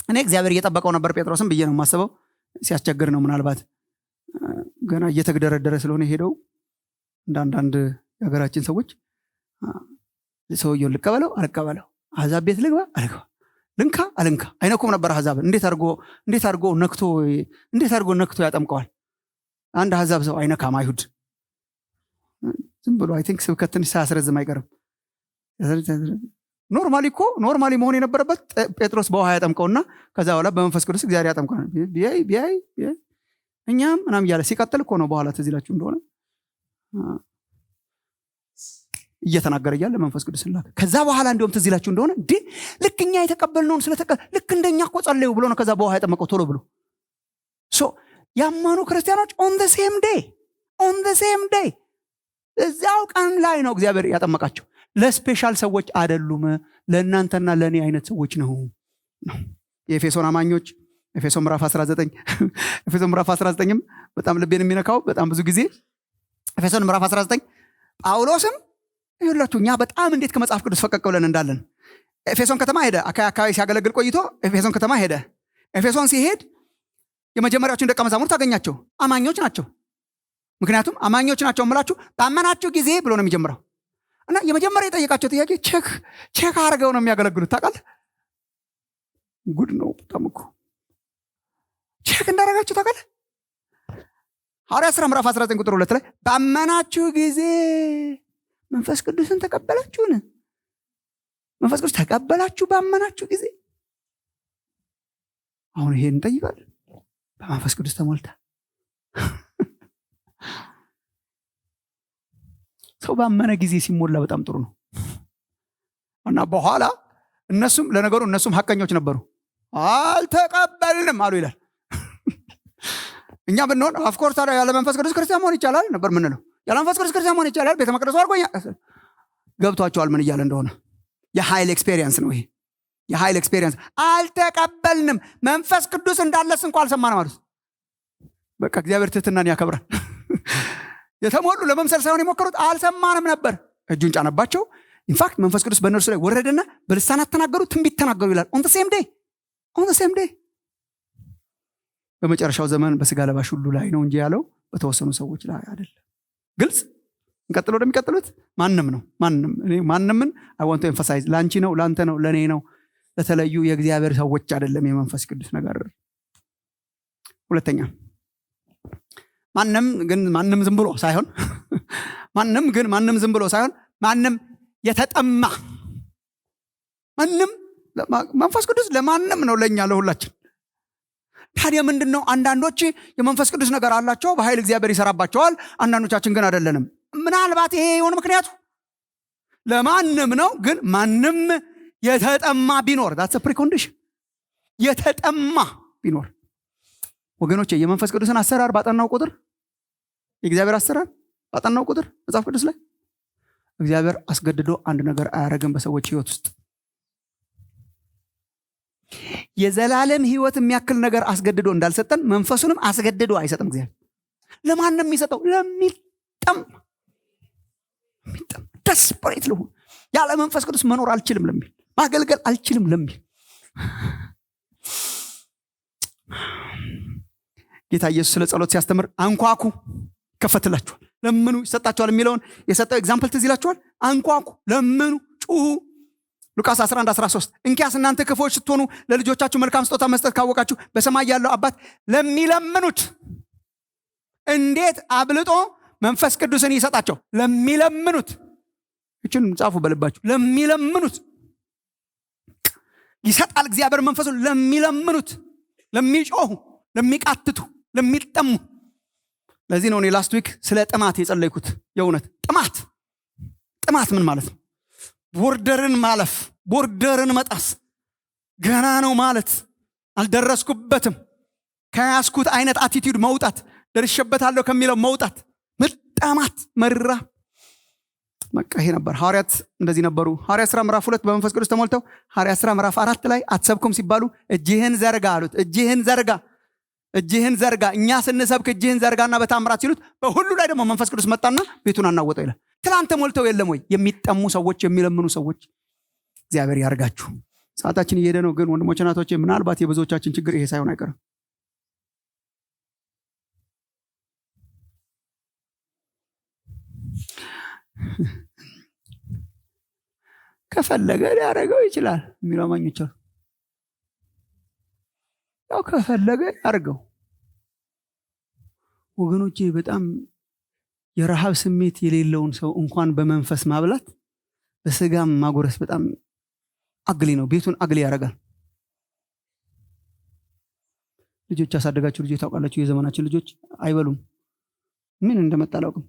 እኔ እግዚአብሔር እየጠበቀው ነበር ጴጥሮስን ብዬ ነው የማስበው። ሲያስቸግር ነው ምናልባት ገና እየተግደረደረ ስለሆነ ሄደው እንዳንዳንድ የሀገራችን ሰዎች ሰውየውን ልቀበለው አልቀበለው፣ አሕዛብ ቤት ልግባ አልግባ፣ ልንካ አልንካ አይነኩም ነበር አሕዛብን። እንዴት አድርጎ ነክቶ ያጠምቀዋል? አንድ አሕዛብ ሰው አይነካም። አይሁድ ዝም ብሎ አይ ቲንክ ስብከትን ሳያስረዝም አይቀርም። ኖርማሊ መሆን የነበረበት ጴጥሮስ በውሃ ያጠምቀውና ከዛ በኋላ በመንፈስ ቅዱስ እግዚአብሔር ያጠምቀዋል። ቢያይ እኛም ምናምን እያለ ሲቀጥል እኮ ነው በኋላ ትዝ ይላችሁ እንደሆነ እየተናገረ እያለ መንፈስ ቅዱስ ላከ። ከዛ በኋላ እንዲሁም ትዝ ይላችሁ እንደሆነ ልክ እኛ የተቀበልነውን ልክ እንደኛ እኮ ጸለዩ ብሎ ነው ከዛ በውሃ ያጠመቀው ቶሎ ብሎ። ያመኑ ክርስቲያኖች ኦን ዘ ሴም ዴይ እዚያው ቀን ላይ ነው እግዚአብሔር ያጠመቃቸው። ለስፔሻል ሰዎች አይደሉም፣ ለእናንተና ለእኔ አይነት ሰዎች ነው። የኤፌሶን አማኞች ኤፌሶን ምዕራፍ 19ም በጣም ልቤን የሚነካው በጣም ብዙ ጊዜ ኤፌሶን ምዕራፍ 19 ጳውሎስም ይሁላችሁ እኛ በጣም እንዴት ከመጽሐፍ ቅዱስ ፈቀቅ ብለን እንዳለን። ኤፌሶን ከተማ ሄደ፣ አካባቢ ሲያገለግል ቆይቶ ኤፌሶን ከተማ ሄደ። ኤፌሶን ሲሄድ የመጀመሪያዎቹን ደቀ መዛሙርት አገኛቸው። አማኞች ናቸው። ምክንያቱም አማኞች ናቸው የምላችሁ ባመናችሁ ጊዜ ብሎ ነው የሚጀምረው። እና የመጀመሪያ የጠየቃቸው ጥያቄ ቼክ አድርገው ነው የሚያገለግሉት። ታውቃለህ? ጉድ ነው በጣም እኮ ቼክ እንዳደረጋችሁ ታውቃለህ? ሐዋርያት ሥራ ምዕራፍ 19 ቁጥር 2 ላይ ባመናችሁ ጊዜ መንፈስ ቅዱስን ተቀበላችሁን? መንፈስ ቅዱስ ተቀበላችሁ ባመናችሁ ጊዜ? አሁን ይሄን እንጠይቃለን። በመንፈስ ቅዱስ ተሞልታ ሰው ባመነ ጊዜ ሲሞላ በጣም ጥሩ ነው። እና በኋላ እነሱም ሐቀኞች ነበሩ። አልተቀበልንም አሉ ይላል። እኛ ብንሆን ኦፍኮርስ ታዲያ ያለ መንፈስ ቅዱስ ክርስቲያን መሆን ይቻላል ነበር ምንለው። ያለ መንፈስ ቅዱስ ክርስቲያን መሆን ይቻላል፣ ቤተ መቅደሱ አድርጎኛ። ገብቷቸዋል ምን እያለ እንደሆነ። የኃይል ኤክስፔሪየንስ ነው ይሄ፣ የኃይል ኤክስፔሪየንስ። አልተቀበልንም፣ መንፈስ ቅዱስ እንዳለስ እንኳ አልሰማንም ማለት። በቃ እግዚአብሔር ትህትናን ያከብራል። የተሞሉ ለመምሰል ሳይሆን የሞከሩት አልሰማንም ነበር። እጁን ጫነባቸው። ኢንፋክት መንፈስ ቅዱስ በእነርሱ ላይ ወረደና በልሳናት ተናገሩ፣ ትንቢት ተናገሩ ይላል። ኦን ዘ ሴም ዴይ በመጨረሻው ዘመን በስጋ ለባሽ ሁሉ ላይ ነው እንጂ ያለው በተወሰኑ ሰዎች ላይ አይደለም። ግልጽ። እንቀጥል ወደሚቀጥሉት። ማንምን አይ ዋንት ቱ ኤምፋሳይዝ፣ ላንቺ ነው፣ ላንተ ነው፣ ለኔ ነው፣ ለተለዩ የእግዚአብሔር ሰዎች አይደለም የመንፈስ ቅዱስ ነገር። ሁለተኛ ማንም ዝም ብሎ ሳይሆን ማንም የተጠማ መንፈስ ቅዱስ ለማንም ነው፣ ለኛ ለሁላችን። ታዲያ ምንድነው? አንዳንዶች የመንፈስ ቅዱስ ነገር አላቸው፣ በኃይል እግዚአብሔር ይሰራባቸዋል። አንዳንዶቻችን ግን አይደለንም። ምናልባት ይሄ የሆነ ምክንያቱ ለማንም ነው፣ ግን ማንም የተጠማ ቢኖር that's a precondition የተጠማ ቢኖር ወገኖቼ የመንፈስ ቅዱስን አሰራር ባጠናው ቁጥር የእግዚአብሔር አሰራር ባጠናው ቁጥር መጽሐፍ ቅዱስ ላይ እግዚአብሔር አስገድዶ አንድ ነገር አያረግም በሰዎች ህይወት ውስጥ የዘላለም ህይወት የሚያክል ነገር አስገድዶ እንዳልሰጠን መንፈሱንም አስገድዶ አይሰጥም እግዚአብሔር ለማንም የሚሰጠው ለሚጠም desperate ለሆነ ያለ መንፈስ ቅዱስ መኖር አልችልም ለሚል ማገልገል አልችልም ለሚል ጌታ ኢየሱስ ስለ ጸሎት ሲያስተምር አንኳኩ ከፈትላችኋል ለምኑ ይሰጣችኋል የሚለውን የሰጠው ኤግዛምፕል ትዝ ይላችኋል አንኳኩ ለምኑ ጩሁ ሉቃስ 11:13 እንኪያስ እናንተ ክፉዎች ስትሆኑ ለልጆቻችሁ መልካም ስጦታ መስጠት ካወቃችሁ በሰማይ ያለው አባት ለሚለምኑት እንዴት አብልጦ መንፈስ ቅዱስን ይሰጣቸው ለሚለምኑት እቺን ጻፉ በልባችሁ ለሚለምኑት ይሰጣል እግዚአብሔር መንፈሱን ለሚለምኑት ለሚጮሁ ለሚቃትቱ ለሚጠሙ ለዚህ ነው እኔ ላስት ዊክ ስለ ጥማት የጸለይኩት የእውነት ጥማት ምን ማለት ነው ቦርደርን ማለፍ ቦርደርን መጣስ ገና ነው ማለት አልደረስኩበትም ከያስኩት አይነት አቲቲዩድ መውጣት ደርሼበታለሁ ከሚለው መውጣት መጣማት መራ በቃ ይሄ ነበር ሐዋርያት እንደዚህ ነበሩ ሐዋርያት ሥራ ምዕራፍ 2 በመንፈስ ቅዱስ ተሞልተው ሐዋርያት ሥራ ምዕራፍ 4 ላይ አትሰብኩም ሲባሉ እጅህን ዘርጋ አሉት እጅህን ዘርጋ እኛ ስንሰብክ እጅህን ዘርጋና በታምራት ሲሉት በሁሉ ላይ ደግሞ መንፈስ ቅዱስ መጣና ቤቱን አናወጠው ይላል ትላንት ሞልተው የለም ወይ የሚጠሙ ሰዎች የሚለምኑ ሰዎች እግዚአብሔር ያርጋችሁ ሰዓታችን እየሄደ ነው ግን ወንድሞች እናቶቼ ምናልባት የብዙዎቻችን ችግር ይሄ ሳይሆን አይቀርም ከፈለገ ሊያረገው ይችላል የሚለው ማኞች ያው ከፈለገ ያርገው ወገኖቼ በጣም የረሃብ ስሜት የሌለውን ሰው እንኳን በመንፈስ ማብላት በስጋም ማጎረስ በጣም አግሊ ነው ቤቱን አግሊ ያረጋል ልጆች ያሳደጋችሁ ልጆች ታውቃላችሁ የዘመናችን ልጆች አይበሉም ምን እንደመጣላውም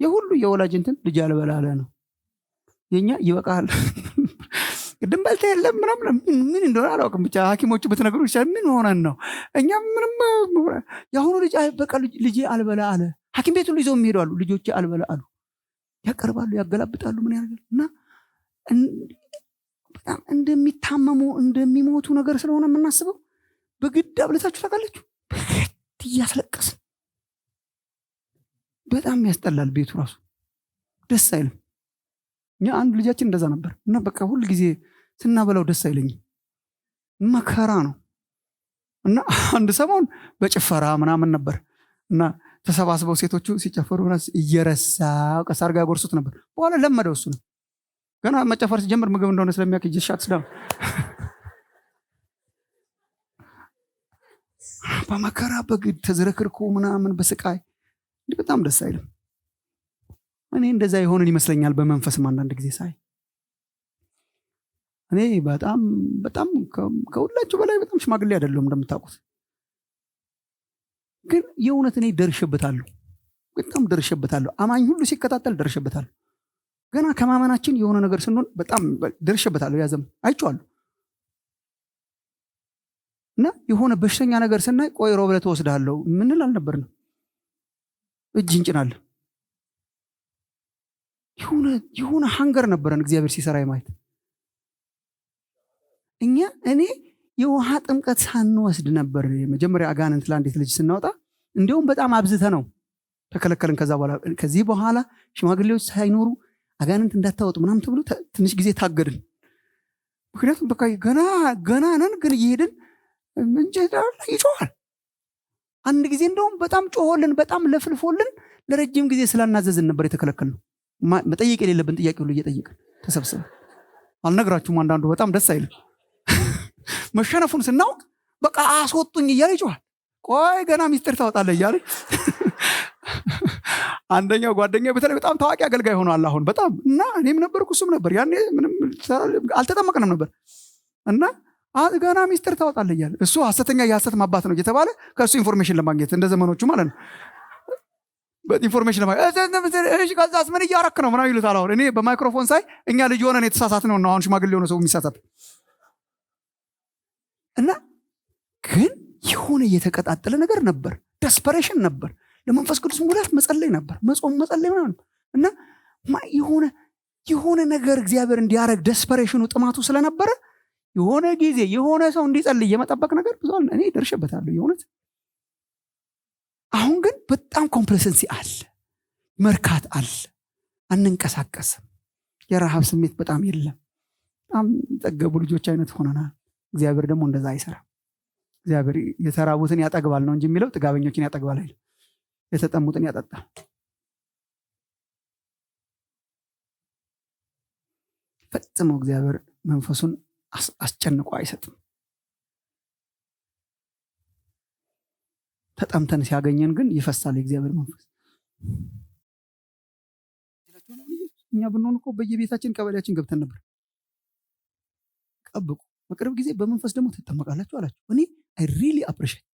የሁሉ የወላጅ እንትን ልጅ ያልበላለ ነው የኛ ይበቃል ቅድም በልተ የለም ምናምን ምን እንደሆነ አላውቅም ብቻ ሐኪሞቹ በተነገሩ ይችላል ምን ሆነን ነው እኛ ምንም ያሁኑ ልጅ በቃ ልጅ አልበላ አለ ሐኪም ቤቱን ይዘው የሚሄዱ አሉ ልጆች አልበላ አሉ ያቀርባሉ ያገላብጣሉ ምን ያደርጋሉ እና በጣም እንደሚታመሙ እንደሚሞቱ ነገር ስለሆነ የምናስበው በግድ አብለታችሁ ታውቃላችሁ ያስለቀስ በጣም ያስጠላል ቤቱ ራሱ ደስ አይልም እኛ አንድ ልጃችን እንደዛ ነበር እና በቃ ሁሉ ጊዜ ስናበላው ደስ አይለኝም መከራ ነው እና አንድ ሰሞን በጭፈራ ምናምን ነበር እና ተሰባስበው ሴቶቹ ሲጨፈሩ እየረሳው ከሳርጋ ጎርሱት ነበር በኋላ ለመደው እሱ ነው ገና መጨፈር ሲጀምር ምግብ እንደሆነ ስለሚያውቅ ይሻት ስለ በመከራ በግድ ተዝረክርኩ ምናምን በስቃይ በጣም ደስ አይልም እኔ እንደዛ ይሆንን ይመስለኛል በመንፈስም አንዳንድ ጊዜ ሳይ እኔ በጣም ከሁላችሁ በላይ በጣም ሽማግሌ አይደለም እንደምታውቁት ግን የእውነት እኔ ደርሼበታለሁ በጣም ደርሼበታለሁ አማኝ ሁሉ ሲከታተል ደርሼበታለሁ ገና ከማመናችን የሆነ ነገር ስንሆን በጣም ደርሼበታለሁ ያዘም አይቻለሁ እና የሆነ በሽተኛ ነገር ስናይ ቆይ ሮብ ዕለት ወስዳለሁ ምንል አልነበርንም እጅ እንጭናለን የሆነ ሃንገር ነበረን እግዚአብሔር ሲሰራ የማየት እኔ የውሃ ጥምቀት ሳንወስድ ነበር መጀመሪያ አጋንንት ለአንዲት ልጅ ስናወጣ እንዲያውም በጣም አብዝተ ነው ተከለከልን ከዚህ በኋላ ሽማግሌዎች ሳይኖሩ አጋንንት እንዳታወጡ ምናምን ተብሎ ትንሽ ጊዜ ታገድን ምክንያቱም በቃ ገና ነን ግን እየሄድን እንጀራ ይጮሃል አንድ ጊዜ እንደውም በጣም ጮሆልን በጣም ለፍልፎልን ለረጅም ጊዜ ስላናዘዝን ነበር የተከለከልነው መጠየቅ የሌለብን ጥያቄ ሁሉ እየጠየቅን ተሰብስበን አልነግራችሁም አንዳንዱ በጣም ደስ አይልም መሸነፉን ስናውቅ በቃ አስወጡኝ እያለ ይጮሃል ቆይ ገና ሚስጥር ታወጣለህ እያለ አንደኛው ጓደኛው በተለይ በጣም ታዋቂ አገልጋይ ሆኗል አሁን በጣም እና እኔም ነበርኩ እሱም ነበር ያኔ ምንም አልተጠመቅንም ነበር እና ገና ሚስጥር ታወጣለህ እያለ እሱ ሐሰተኛ የሐሰት ማባት ነው እየተባለ ከእሱ ኢንፎርሜሽን ለማግኘት እንደ ዘመኖቹ ማለት ነው በኢንፎርሜሽን እሺ ከዛስ ምን እያረክ ነው ምናምን ይሉታል። አሁን እኔ በማይክሮፎን ሳይ እኛ ልጅ ሆነን የተሳሳት ነው አሁን ሽማግሌ ሆነ ሰው የሚሳሳት እና ግን የሆነ የተቀጣጠለ ነገር ነበር። ደስፐሬሽን ነበር። ለመንፈስ ቅዱስ ሙላት መጸለይ ነበር። መጾም መጸለይ ምናምን እና የሆነ ነገር እግዚአብሔር እንዲያረግ ደስፐሬሽኑ ጥማቱ ስለነበረ የሆነ ጊዜ የሆነ ሰው እንዲጸልይ የመጠበቅ ነገር ብዙ እኔ ደርሼበታለሁ የሆነት። አሁን ግን በጣም ኮምፕሌሰንሲ አለ፣ መርካት አለ፣ አንንቀሳቀስም፣ የረሃብ ስሜት በጣም የለም። በጣም ጠገቡ ልጆች አይነት ሆነናል። እግዚአብሔር ደግሞ እንደዛ አይሰራም። እግዚአብሔር የተራቡትን ያጠግባል ነው እንጂ የሚለው ጥጋበኞችን ያጠግባል አይደል፣ የተጠሙትን ያጠጣል። ፈጽሞ እግዚአብሔር መንፈሱን አስጨንቆ አይሰጥም። ተጠምተን ሲያገኘን ግን ይፈሳል የእግዚአብሔር መንፈስ። እኛ ብንሆን እኮ በየቤታችን ቀበሌያችን ገብተን ነበር። ቀብቁ በቅርብ ጊዜ በመንፈስ ደግሞ ትጠመቃላችሁ አላችሁ። እኔ አይ ሪሊ አፕሪሺየት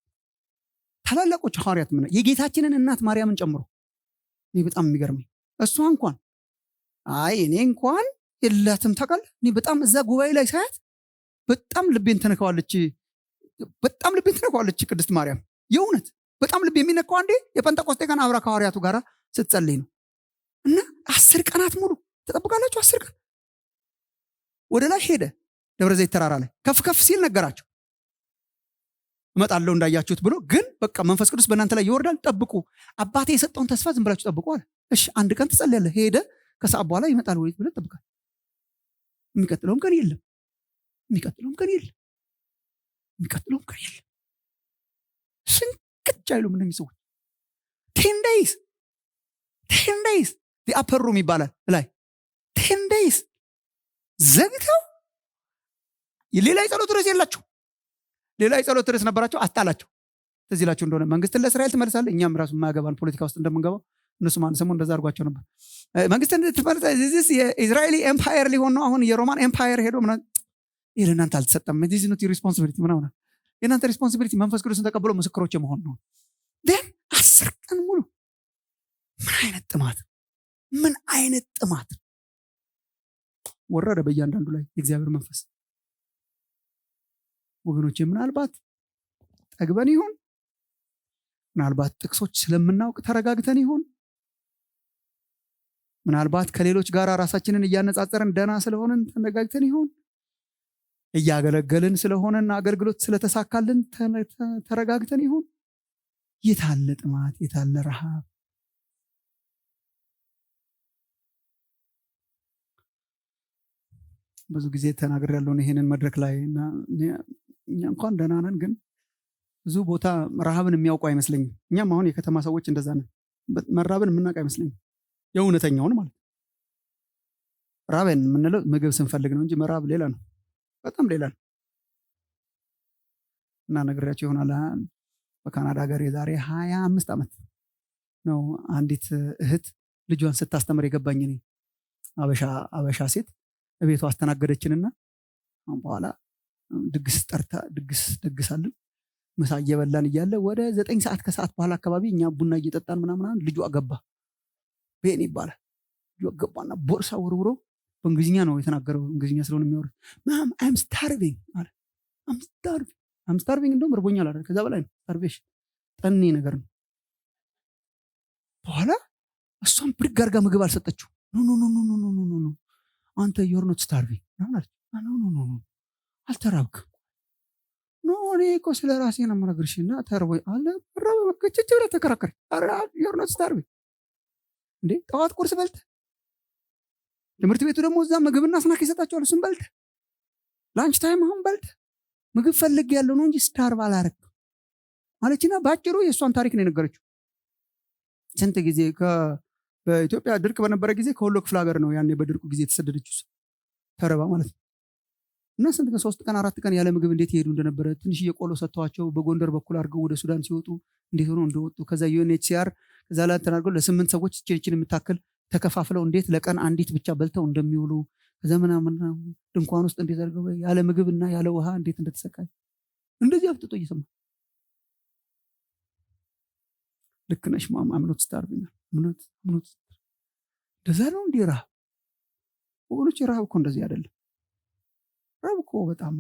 ታላላቆች ሐዋርያት ምን የጌታችንን እናት ማርያምን ጨምሮ እኔ በጣም የሚገርመኝ እሷ እንኳን እኔ እንኳን የላትም ታውቃለህ። እኔ በጣም እዛ ጉባኤ ላይ ሳያት በጣም ልቤን ተነካዋለች። ቅድስት ማርያም የእውነት በጣም ልብ የሚነካው አንዴ የጴንጤቆስጤ ቀን አብራ ከሐዋርያቱ ጋር ስትጸልይ ነው። እና 10 ቀናት ሙሉ ተጠብቃላችሁ። 10 ቀን ወደ ላይ ሄደ። ደብረ ዘይት ተራራ ላይ ከፍ ሲል ነገራቸው እመጣለሁ እንዳያችሁት ብሎ። ግን በቃ መንፈስ ቅዱስ በእናንተ ላይ ይወርዳል፣ ጠብቁ፣ አባቴ የሰጠውን ተስፋ ዝም ብላችሁ ጠብቁ አለ። እሺ 1 ቀን ትጸልያለህ። ሄደ። ከሰዓት በኋላ ይመጣል ወይ ብለህ ጠብቃል። የሚቀጥለውም ቀን የለም። ሽንቅጭ አይሉም እነዚህ ሰዎች። 10 days አፐር ሩም ይባላል ላይ 10 days ዘግተው ሌላ የጸሎት ርዕስ የላቸው። ሌላ የጸሎት ርዕስ ነበራቸው፣ አስጣላቸው። ትዝ ይላችሁ እንደሆነ መንግስትን ለእስራኤል ትመልሳለህ። እኛም ራሱ የማያገባን ፖለቲካ ውስጥ እንደምንገባው እነሱም አንድ ሰሞን እንደዛ አድርጓቸው ነበር። መንግስትን ትመልሳለህ፣ የእስራኤሊ ኤምፓየር ሊሆን ነው አሁን የሮማን ኤምፓየር ሄዶ ምናምን ይህ ለእናንተ አልተሰጠም። ዲስ ኢዝ ኖት ዩር ሪስፖንሲቢሊቲ ምናምን። የእናንተ ሪስፖንሲቢሊቲ መንፈስ ቅዱስን ተቀብሎ ምስክሮች መሆን ነው። ግን 10 ቀን ሙሉ ምን አይነት ጥማት ወረደ በእያንዳንዱ ላይ የእግዚአብሔር መንፈስ። ወገኖቼ ምናልባት ጠግበን ይሆን? ምናልባት ጥቅሶች ስለምናውቅ ተረጋግተን ይሆን? ምናልባት ከሌሎች ጋር ራሳችንን እያነጻጸርን ደና ስለሆነን ተረጋግተን ይሆን? እያገለገልን ስለሆነና አገልግሎት ስለተሳካልን ተረጋግተን ይሆን? የታለ ጥማት? የታለ ረሃብ? ብዙ ጊዜ ተናግር ያለውን ይሄንን መድረክ ላይ እና እኛ እንኳን ደህና ነን፣ ግን ብዙ ቦታ ረሃብን የሚያውቁ አይመስለኝም። እኛም አሁን የከተማ ሰዎች እንደዛ ነን። መራብን የምናውቅ አይመስለኝም። የእውነተኛውን ማለት ራብን የምንለው ምግብ ስንፈልግ ነው እንጂ መራብ ሌላ ነው፣ በጣም ሌላ ነው። እና ነግሬያቸው ይሆናል በካናዳ ሀገር የዛሬ 25 ዓመት ነው አንዲት እህት ልጇን ስታስተምር የገባኝ። እኔ አበሻ ሴት እቤቷ አስተናገደችንና በኋላ ድግስ ጠርታ ደግሳለን። ምሳ እየበላን እያለ ወደ 9 ሰዓት ከሰዓት በኋላ አካባቢ እኛ ቡና እየጠጣን ምናምን ልጇ ገባ። ቤን ይባላል። ልጇ ገባና ቦርሳ ወርውሮ በእንግሊዝኛ ነው የተናገረው። እንግሊዝኛ ስለሆነ የሚያወሩት ማም አም ስታርቪንግ አለ። አም ስታርቪንግ እንደውም እርቦኛል አለ። ከዛ በላይ ነው ስታርቬሽን፣ ጠኔ ነገር ነው። በኋላ እሷም ብድግ አድርጋ ምግብ አልሰጠችው። ኖ አንተ ዩር ኖት ስታርቪንግ ማለት ኖ አልተራብክም። ኖ እኔ እኮ ስለ ራሴ ነው የምነግርሽ እና ተርቦኝ አለ። ረብ መከቸች ብለህ ተከራከረ። ዩር ኖት ስታርቪንግ እንዴ! ጠዋት ቁርስ በልተህ ትምህርት ቤቱ ደግሞ እዛ ምግብና ስናክ ይሰጣቸዋል። እሱም በልተህ ላንች ታይም አሁን በልተህ ምግብ ፈልግ ያለው ነው እንጂ ስታርቭ አላረግም ማለችና በአጭሩ የእሷን ታሪክ ነው የነገረችው። ስንት ጊዜ በኢትዮጵያ ድርቅ በነበረ ጊዜ ከወሎ ክፍለ ሀገር ነው ያኔ በድርቁ ጊዜ የተሰደደችው ተረባ ማለት ነው። እና ስንት ቀን 3 ቀን 4 ቀን ያለ ምግብ እንዴት ይሄዱ እንደነበረ ትንሽ የቆሎ ሰጥተዋቸው በጎንደር በኩል አድርገው ወደ ሱዳን ሲወጡ እንዴት ሆኖ እንደወጡ ከዛ UNHCR ከዛ ላይ ተናግረው ለ8 ሰዎች ችልችን የምታክል ተከፋፍለው እንዴት ለቀን አንዲት ብቻ በልተው እንደሚውሉ ከዘመናምና ድንኳን ውስጥ እንዴት አድርገው ያለ ምግብና ያለ ውሃ እንዴት እንደተሰቃዩ እንደዚህ አፍጥጦ እየሰማ ልክ ነሽ ማም አም ኖት ስታርቪንግ እምነት እንደዛ ነው እንዴ? ረሃብ ወገኖች፣ ረሃብ እኮ እንደዚህ አይደለም። ረሃብ እኮ በጣም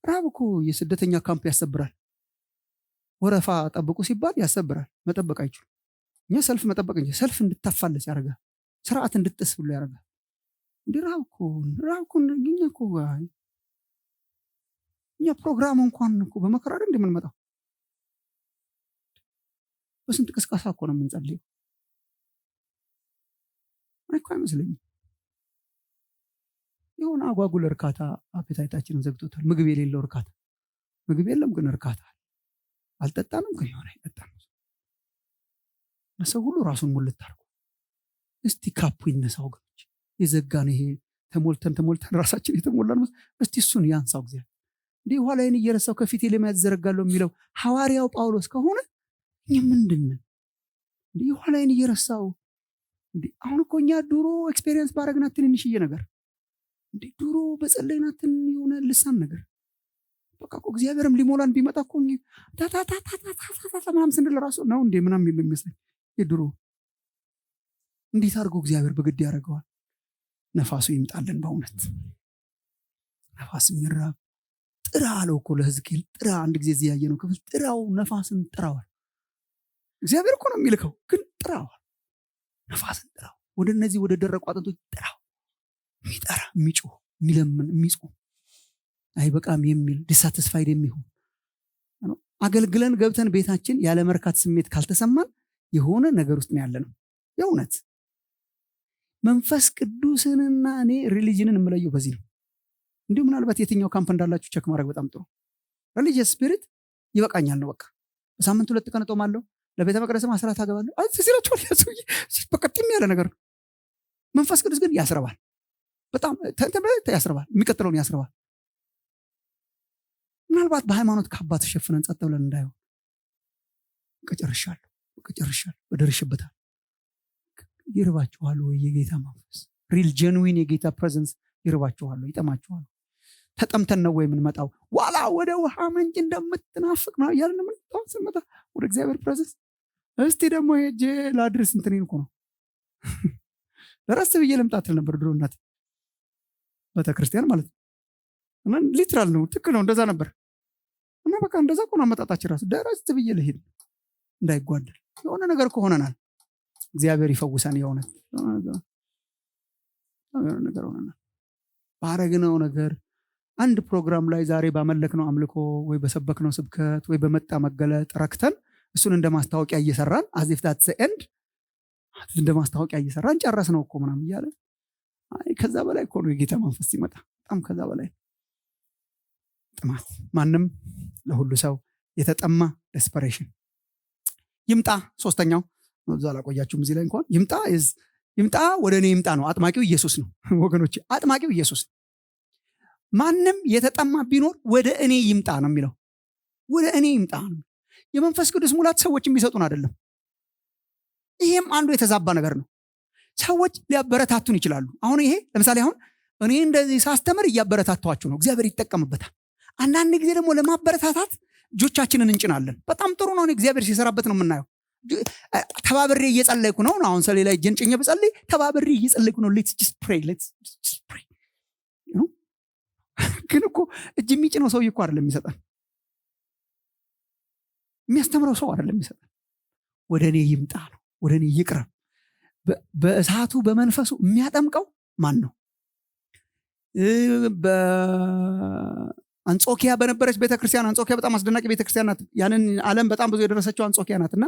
ረሃብ እኮ የስደተኛ ካምፕ ያሰብራል። ወረፋ ጠብቁ ሲባል ያሰብራል። መጠበቅ አይችሉም። እኛ ሰልፍ መጠበቅ እንጂ ሰልፍ እንድታፋለስ ያደርጋል። ስርዓት እንድትጥስ ብሎ ያደርጋል። እንዴ ረሃብ እኮ እኛ ፕሮግራም እንኳን እኮ በመከራ አይደል እንደምንመጣው። በስንት ቅስቀሳ እኮ ነው የምንጸልየው። እኮ አይመስለኝም። የሆነ አጓጉል እርካታ አፔታይታችንን ዘግቶታል። ምግብ የሌለው እርካታ። ምግብ የለም ግን እርካታ። አልጠጣንም ግን የሆነ ይጠጣል። ሰው ሁሉ ራሱን ሙልት አድርጎ እስቲ ካፑ ይነሳ ወገኖች። የዘጋን ይሄ ተሞልተን ራሳችን የተሞላን እስቲ እሱን ያንሳው እግዚአብሔር። እንዲህ ኋላዬን እየረሳው ከፊቴ ለማየት ዘረጋለሁ የሚለው ሐዋርያው ጳውሎስ ከሆነ እኛ ምንድነው? እንዲህ ኋላዬን እየረሳው እንዲህ አሁን እኮ እኛ ድሮ ኤክስፔሪየንስ ባረግናት ትንንሽዬ ነገር እንዲህ ድሮ በጸለይናት የሆነ ልሳን ነገር በቃ እኮ እግዚአብሔርም ሊሞላን ቢመጣ እኮ ታታታታታታ ምናምን ስንል ራሱ ነው እንዴ ምናምን የሚል ይመስለኝ። የድሮ እንዴት አድርጎ እግዚአብሔር በግድ ያደርገዋል። ነፋሱ ይምጣልን በእውነት ነፋስ የሚራብ ጥራ አለው እኮ ለሕዝቅኤል። ጥራ አንድ ጊዜ እዚህ ያየነው ክፍል ጥራው፣ ነፋስን ጥራዋል። እግዚአብሔር እኮ ነው የሚልከው ግን ጥራዋል። ነፋስን ጥራው፣ ወደ እነዚህ ወደ ደረቁ አጥንቶች ጥራው። የሚጠራ የሚጮህ የሚለምን የሚጾም አይበቃም የሚል ዲሳቲስፋይድ የሚሆን አገልግለን ገብተን ቤታችን ያለ መርካት ስሜት ካልተሰማን የሆነ ነገር ውስጥ ነው ያለነው። የእውነት መንፈስ ቅዱስንና እኔ ሪሊጅንን የምለየው በዚህ ነው። እንዲሁ ምናልባት የትኛው ካምፕ እንዳላችሁ ቸክ ማድረግ በጣም ጥሩ። ሪሊጂየስ ስፒሪት ይበቃኛል ነው በቃ። በሳምንት 2 ቀን እጦማለሁ፣ ለቤተ መቅደስ አስራት አገባለሁ። ሲላችኋል ያሱዬ በቃ ጢም ያለ ነገር ነው። መንፈስ ቅዱስ ግን ያስረባል፣ በጣም ያስረባል፣ የሚቀጥለውን ያስረባል። ምናልባት በሃይማኖት ካባ ተሸፍነን ጸጥ ብለን እንዳይሆን ቀጨርሻለሁ በደርሽበታል። ይርባችኋል ወይ የጌታ መንፈስ? ሪል ጀንዊን የጌታ ፕሬዘንስ ይርባችኋል ወይ? ይጠማችኋል? ተጠምተን ነው ወይ የምንመጣው? ዋላ ወደ ውሃ ምንጭ እንደምትናፍቅ ነው ያለን የምንመጣው ስንመጣ ወደ እግዚአብሔር ፕሬዘንስ። እስቲ ደግሞ ሄጄ ላድርስ እንትኔን እኮ ነው ለራስ ብዬ ልምጣትል ነበር ድሮ እናት ቤተክርስቲያን ማለት ነው። እና ሊትራል ነው ትክክል ነው እንደዛ ነበር። እና በቃ እንደዛ እኮ ነው አመጣጣችን ራስ ደረስ ብዬ ልሄድ እንዳይጓደል የሆነ ነገር እኮ ሆነናል። እግዚአብሔር ይፈውሰን። የሆነ ነገር ሆነናል ባረግነው ነገር። አንድ ፕሮግራም ላይ ዛሬ ባመለክነው አምልኮ ወይ በሰበክነው ስብከት ወይ በመጣ መገለጥ ረክተን እሱን እንደ ማስታወቂያ እየሰራን አዚፍ ዳትስ ኤንድ እንደ ማስታወቂያ እየሰራን ጨረስነው እኮ ምናምን እያለ ከዛ በላይ እኮ ነው የጌታ መንፈስ ሲመጣ። በጣም ከዛ በላይ ጥማት። ማንም ለሁሉ ሰው የተጠማ ዴስፐሬሽን ይምጣ። ሶስተኛው እዛ አላቆያችሁም እዚህ ላይ እንኳን ይምጣ ወደ እኔ ይምጣ ነው። አጥማቂው ኢየሱስ ነው ወገኖች፣ አጥማቂው ኢየሱስ ነው። ማንም የተጠማ ቢኖር ወደ እኔ ይምጣ ነው የሚለው። ወደ እኔ ይምጣ ነው። የመንፈስ ቅዱስ ሙላት ሰዎች የሚሰጡን አይደለም። ይሄም አንዱ የተዛባ ነገር ነው። ሰዎች ሊያበረታቱን ይችላሉ። አሁን ይሄ ለምሳሌ አሁን እኔ እንደዚህ ሳስተምር እያበረታቷችሁ ነው፣ እግዚአብሔር ይጠቀምበታል። አንዳንድ ጊዜ ደግሞ ለማበረታታት እጆቻችንን እንጭናለን። በጣም ጥሩ ነው። እግዚአብሔር ሲሰራበት ነው የምናየው። ተባብሬ እየጸለይኩ ነው። አሁን ሰሌ ላይ እጄን ጭኜ ብጸልይ ተባብሬ እየጸለይኩ ነው። ሌትስ ጀስት ፕሬይ ግን እኮ እጅ የሚጭነው ሰውዬ እኮ አይደለም የሚሰጠን፣ የሚያስተምረው ሰው አይደለም የሚሰጠን። ወደ እኔ ይምጣ ነው፣ ወደ እኔ ይቅረብ። በእሳቱ በመንፈሱ የሚያጠምቀው ማን ነው? አንጾኪያ በነበረች ቤተክርስቲያን፣ አንጾኪያ በጣም አስደናቂ ቤተክርስቲያን ናት። ያንን ዓለም በጣም ብዙ የደረሰችው አንጾኪያ ናትና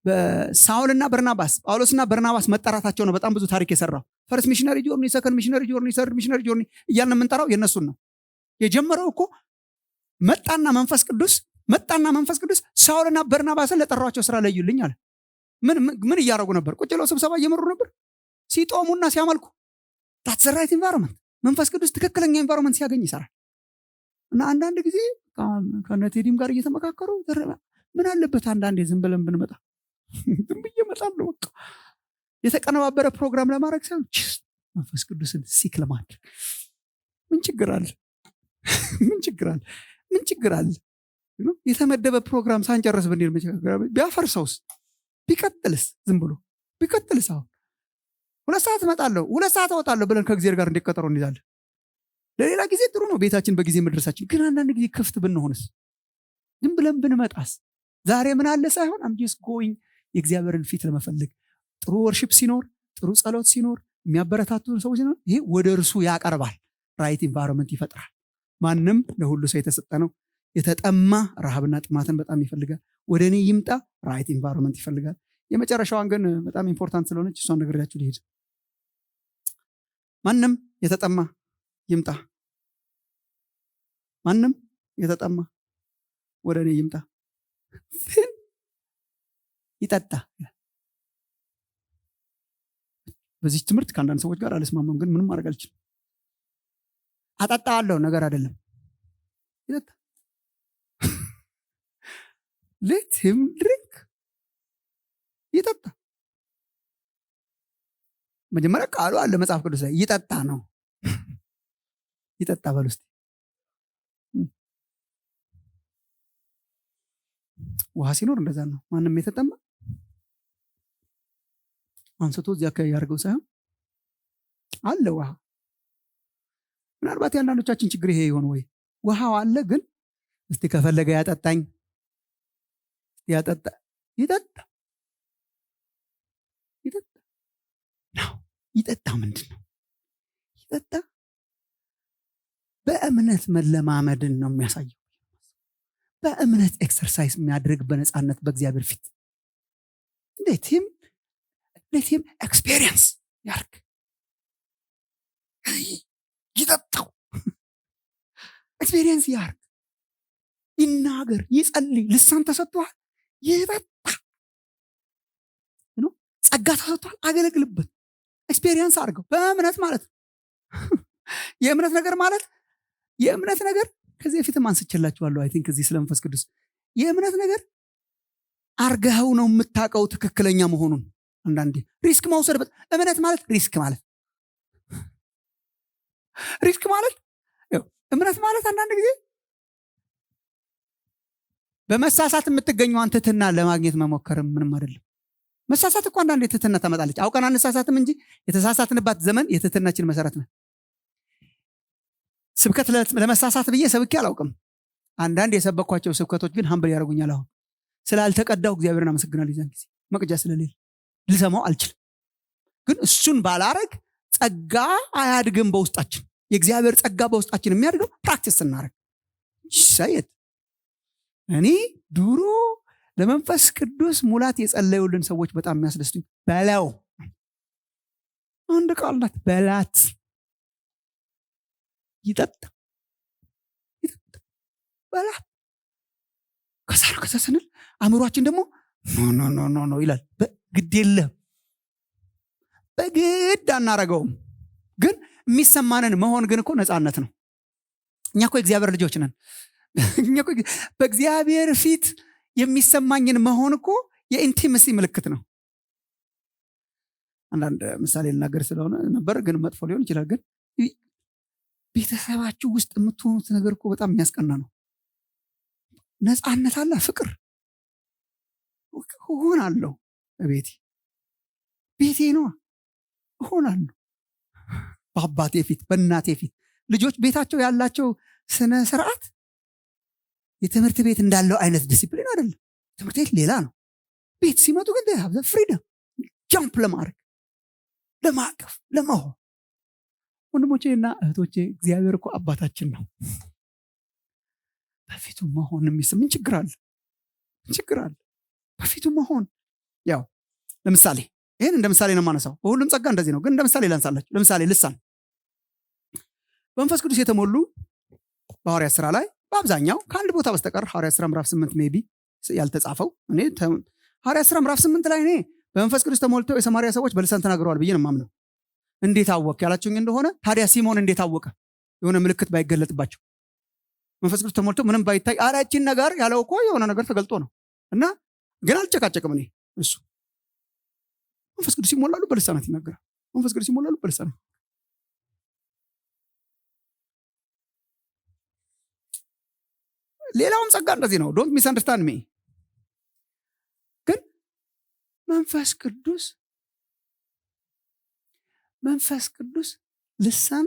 በሳውልና በርናባስ ጳውሎስና በርናባስ መጠራታቸው ነው በጣም ብዙ ታሪክ የሰራው። ፈርስት ሚሽነሪ ጆርኒ፣ ሰከንድ ሚሽነሪ ጆርኒ፣ ሰርድ ሚሽነሪ ጆርኒ እያልን የምንጠራው የነሱን ነው። የጀመረው እኮ መጣና መንፈስ ቅዱስ ሳውልና በርናባስን ለጠራቸው ስራ ለዩልኝ አለ። ምን እያደረጉ ነበር? ቁጭ ብለው ስብሰባ እየመሩ ነበር፣ ሲጦሙና ሲያመልኩ። that's the right environment። መንፈስ ቅዱስ ትክክለኛ ኤንቫይሮንመንት ሲያገኝ ይሰራል። እና አንዳንድ ጊዜ ከነቴዲም ጋር እየተመካከሩ ምን አለበት አንዳንዴ ዝም ብለን ብንመጣ። ዝም ብዬ እመጣለሁ በቃ የተቀነባበረ ፕሮግራም ለማድረግ ሳይሆን መንፈስ ቅዱስን ሲክ ለማድረግ ምን ችግር አለ? ምን ችግር አለ? የተመደበ ፕሮግራም ሳንጨርስ ብንሄድ ቢያፈርሰውስ? ቢቀጥልስ? ዝም ብሎ ቢቀጥልስ አሁን 2 ሰዓት እመጣለሁ 2 ሰዓት እወጣለሁ ብለን ከእግዚአብሔር ጋር እንዲቀጠሩ እንይዛለን። ለሌላ ጊዜ ጥሩ ነው ቤታችን በጊዜ መድረሳችን። ግን አንዳንድ ጊዜ ክፍት ብንሆንስ? ዝም ብለን ብንመጣስ? ዛሬ ምን አለ ሳይሆን አም ጀስት ጎይንግ የእግዚአብሔርን ፊት ለመፈለግ። ጥሩ ወርሺፕ ሲኖር፣ ጥሩ ጸሎት ሲኖር፣ የሚያበረታቱ ሰዎች ሲኖር፣ ይሄ ወደ እርሱ ያቀርባል። ራይት ኢንቫይሮንመንት ይፈጥራል። ማንም ለሁሉ ሰው የተሰጠ ነው። የተጠማ ረሃብና ጥማትን በጣም ይፈልጋል። ወደ እኔ ይምጣ። ራይት ኢንቫይሮንመንት ይፈልጋል። የመጨረሻዋን ግን በጣም ኢምፖርታንት ስለሆነች እሷን ነግሬያችሁ ልሄድ። ማንም የተጠማ ይምጣ። ማንም የተጠማ ወደ እኔ ይምጣ ይጠጣ። በዚህ ትምህርት ከአንዳንድ ሰዎች ጋር አልስማማም፣ ግን ምንም ማድረግ አልችልም። አጠጣዋለሁ ነገር አይደለም። ይጠጣ። let him drink። ይጠጣ። መጀመሪያ ቃሉ አለ መጽሐፍ ቅዱስ ላይ ይጠጣ ነው። ይጠጣ በል ውስጥ ውሃ ሲኖር እንደዛ ነው። ማንም የተጠማ አንስቶ እዚያ አካባቢ ያርገው ሳይሆን አለ ውሃ። ምናልባት የአንዳንዶቻችን ችግር ይሄ ይሆን ወይ? ውሃው አለ ግን እስቲ ከፈለገ ያጠጣኝ ያጠጣ። ይጠጣ ይጠጣ ነው። ይጠጣ ምንድን ነው? ይጠጣ በእምነት መለማመድን ነው የሚያሳየው። በእምነት ኤክሰርሳይዝ የሚያደርግ በነፃነት በእግዚአብሔር ፊት እንዴትም ኤክስፔሪየንስ ያርግ። ይጠጣው። ኤክስፔሪየንስ ያርግ። ይናገር፣ ይጸልይ። ልሳን ተሰጥቷል፣ ይጠጣ። ጸጋ ተሰጥቷል፣ አገለግልበት። ኤክስፔሪየንስ አድርገው በእምነት ማለት ነው። የእምነት ነገር ማለት የእምነት ነገር ከዚህ በፊትም አንስቼላችኋለሁ። አይ ቲንክ እዚህ ስለመንፈስ ቅዱስ የእምነት ነገር አርገኸው ነው የምታውቀው ትክክለኛ መሆኑን። አንዳንዴ ሪስክ መውሰድ እምነት ማለት ሪስክ ማለት እምነት ማለት አንዳንድ ጊዜ በመሳሳት የምትገኘው ትህትና ለማግኘት መሞከርም ምንም አይደለም። መሳሳት እኮ አንዳንዴ ትህትና ታመጣለች። አውቀን አንሳሳትም እንጂ የተሳሳትንባት ዘመን የትህትናችን መሰረት ነው። ስብከት ለመሳሳት ብዬ ሰብኬ አላውቅም። አንዳንድ የሰበኳቸው ስብከቶች ግን ሀምብል ያደርጉኛል። አሁን ስላልተቀዳው እግዚአብሔርን አመሰግናለሁ። ይዛን ጊዜ መቅጃ ስለሌለ ልሰማው አልችልም። ግን እሱን ባላረግ ጸጋ አያድግም በውስጣችን። የእግዚአብሔር ጸጋ በውስጣችን የሚያድገው ፕራክቲስ ስናረግ። ይሳየት እኔ ድሮ ለመንፈስ ቅዱስ ሙላት የጸለዩልን ሰዎች በጣም የሚያስደስቱኝ በላው አንድ ቃል ናት፣ በላት። ይጠጣ በላት። ከዛ ስንል አእምሯችን ደግሞ ኖ ይላል። ግድ የለም በግድ አናረገውም። ግን የሚሰማንን መሆን ግን እኮ ነፃነት ነው። እኛ እኮ የእግዚአብሔር ልጆች ነን። በእግዚአብሔር ፊት የሚሰማኝን መሆን እኮ የኢንቲመሲ ምልክት ነው። አንዳንድ ምሳሌ ልናገር ስለሆነ ነበር፣ ግን መጥፎ ሊሆን ይችላል። ግን ቤተሰባችሁ ውስጥ የምትሆኑት ነገር እኮ በጣም የሚያስቀና ነው። ነፃነት አለ፣ ፍቅር እሆናለሁ። ቤቴ ነው እሆናለሁ። በአባቴ ፊት በእናቴ ፊት ልጆች ቤታቸው ያላቸው ስነ ስርዓት የትምህርት ቤት እንዳለው አይነት ዲሲፕሊን አይደለም። ትምህርት ቤት ሌላ ነው። ቤት ሲመጡ ግን ፍሪደም ጃምፕ ለማድረግ ለማቀፍ ለመሆን። ወንድሞቼ እና እህቶቼ እግዚአብሔር እኮ አባታችን ነው። በፊቱ መሆን የሚስምን ችግር አለ። በፊቱ መሆን ያው ለምሳሌ ይህን እንደ ምሳሌ ነው የማነሳው። በሁሉም ጸጋ እንደዚህ ነው፣ ግን እንደ ምሳሌ ላንሳላችሁ። ለምሳሌ ልሳን በመንፈስ ቅዱስ የተሞሉ በሐዋርያት ሥራ ላይ በአብዛኛው ከአንድ ቦታ በስተቀር ሐዋርያት ሥራ ምዕራፍ 8 ሜቢ ያልተጻፈው እኔ ሐዋርያት ሥራ ምዕራፍ 8 ላይ እኔ በመንፈስ ቅዱስ ተሞልተው የሰማርያ ሰዎች በልሳን ተናግረዋል ብዬ ነው የማምነው። እንዴት አወቅ ያላችሁኝ እንደሆነ ታዲያ ሲሞን እንዴት አወቀ? የሆነ ምልክት ባይገለጥባቸው መንፈስ ቅዱስ ተሞልተው ምንም ባይታይ አራችን ነገር ያለው እኮ የሆነ ነገር ተገልጦ ነው። እና ግን አልጨቃጨቅም። እኔ እሱ መንፈስ ቅዱስ ይሞላሉ በልሳናት ይናገራል። መንፈስ ቅዱስ ይሞላሉ በልሳናት። ሌላውም ጸጋ እንደዚህ ነው። ዶንት ሚስ አንደርስታንድ ሚ። ግን መንፈስ ቅዱስ መንፈስ ቅዱስ ልሳን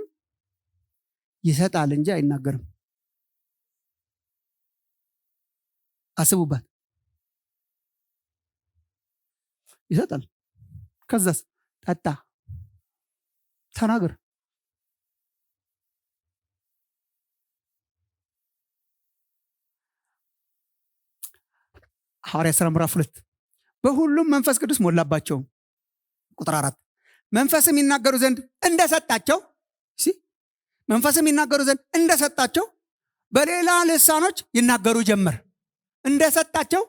ይሰጣል እንጂ አይናገርም። አስቡባት። ይሰጣል። ከዛስ ጠጣ፣ ተናገር። ሐዋርያት ሥራ ምዕራፍ 2 በሁሉም መንፈስ ቅዱስ ሞላባቸው። ቁጥር 4 መንፈስም ይናገሩ ዘንድ እንደሰጣቸው መንፈስም ይናገሩ ዘንድ እንደሰጣቸው በሌላ ልሳኖች ይናገሩ ጀመር። እንደሰጣቸው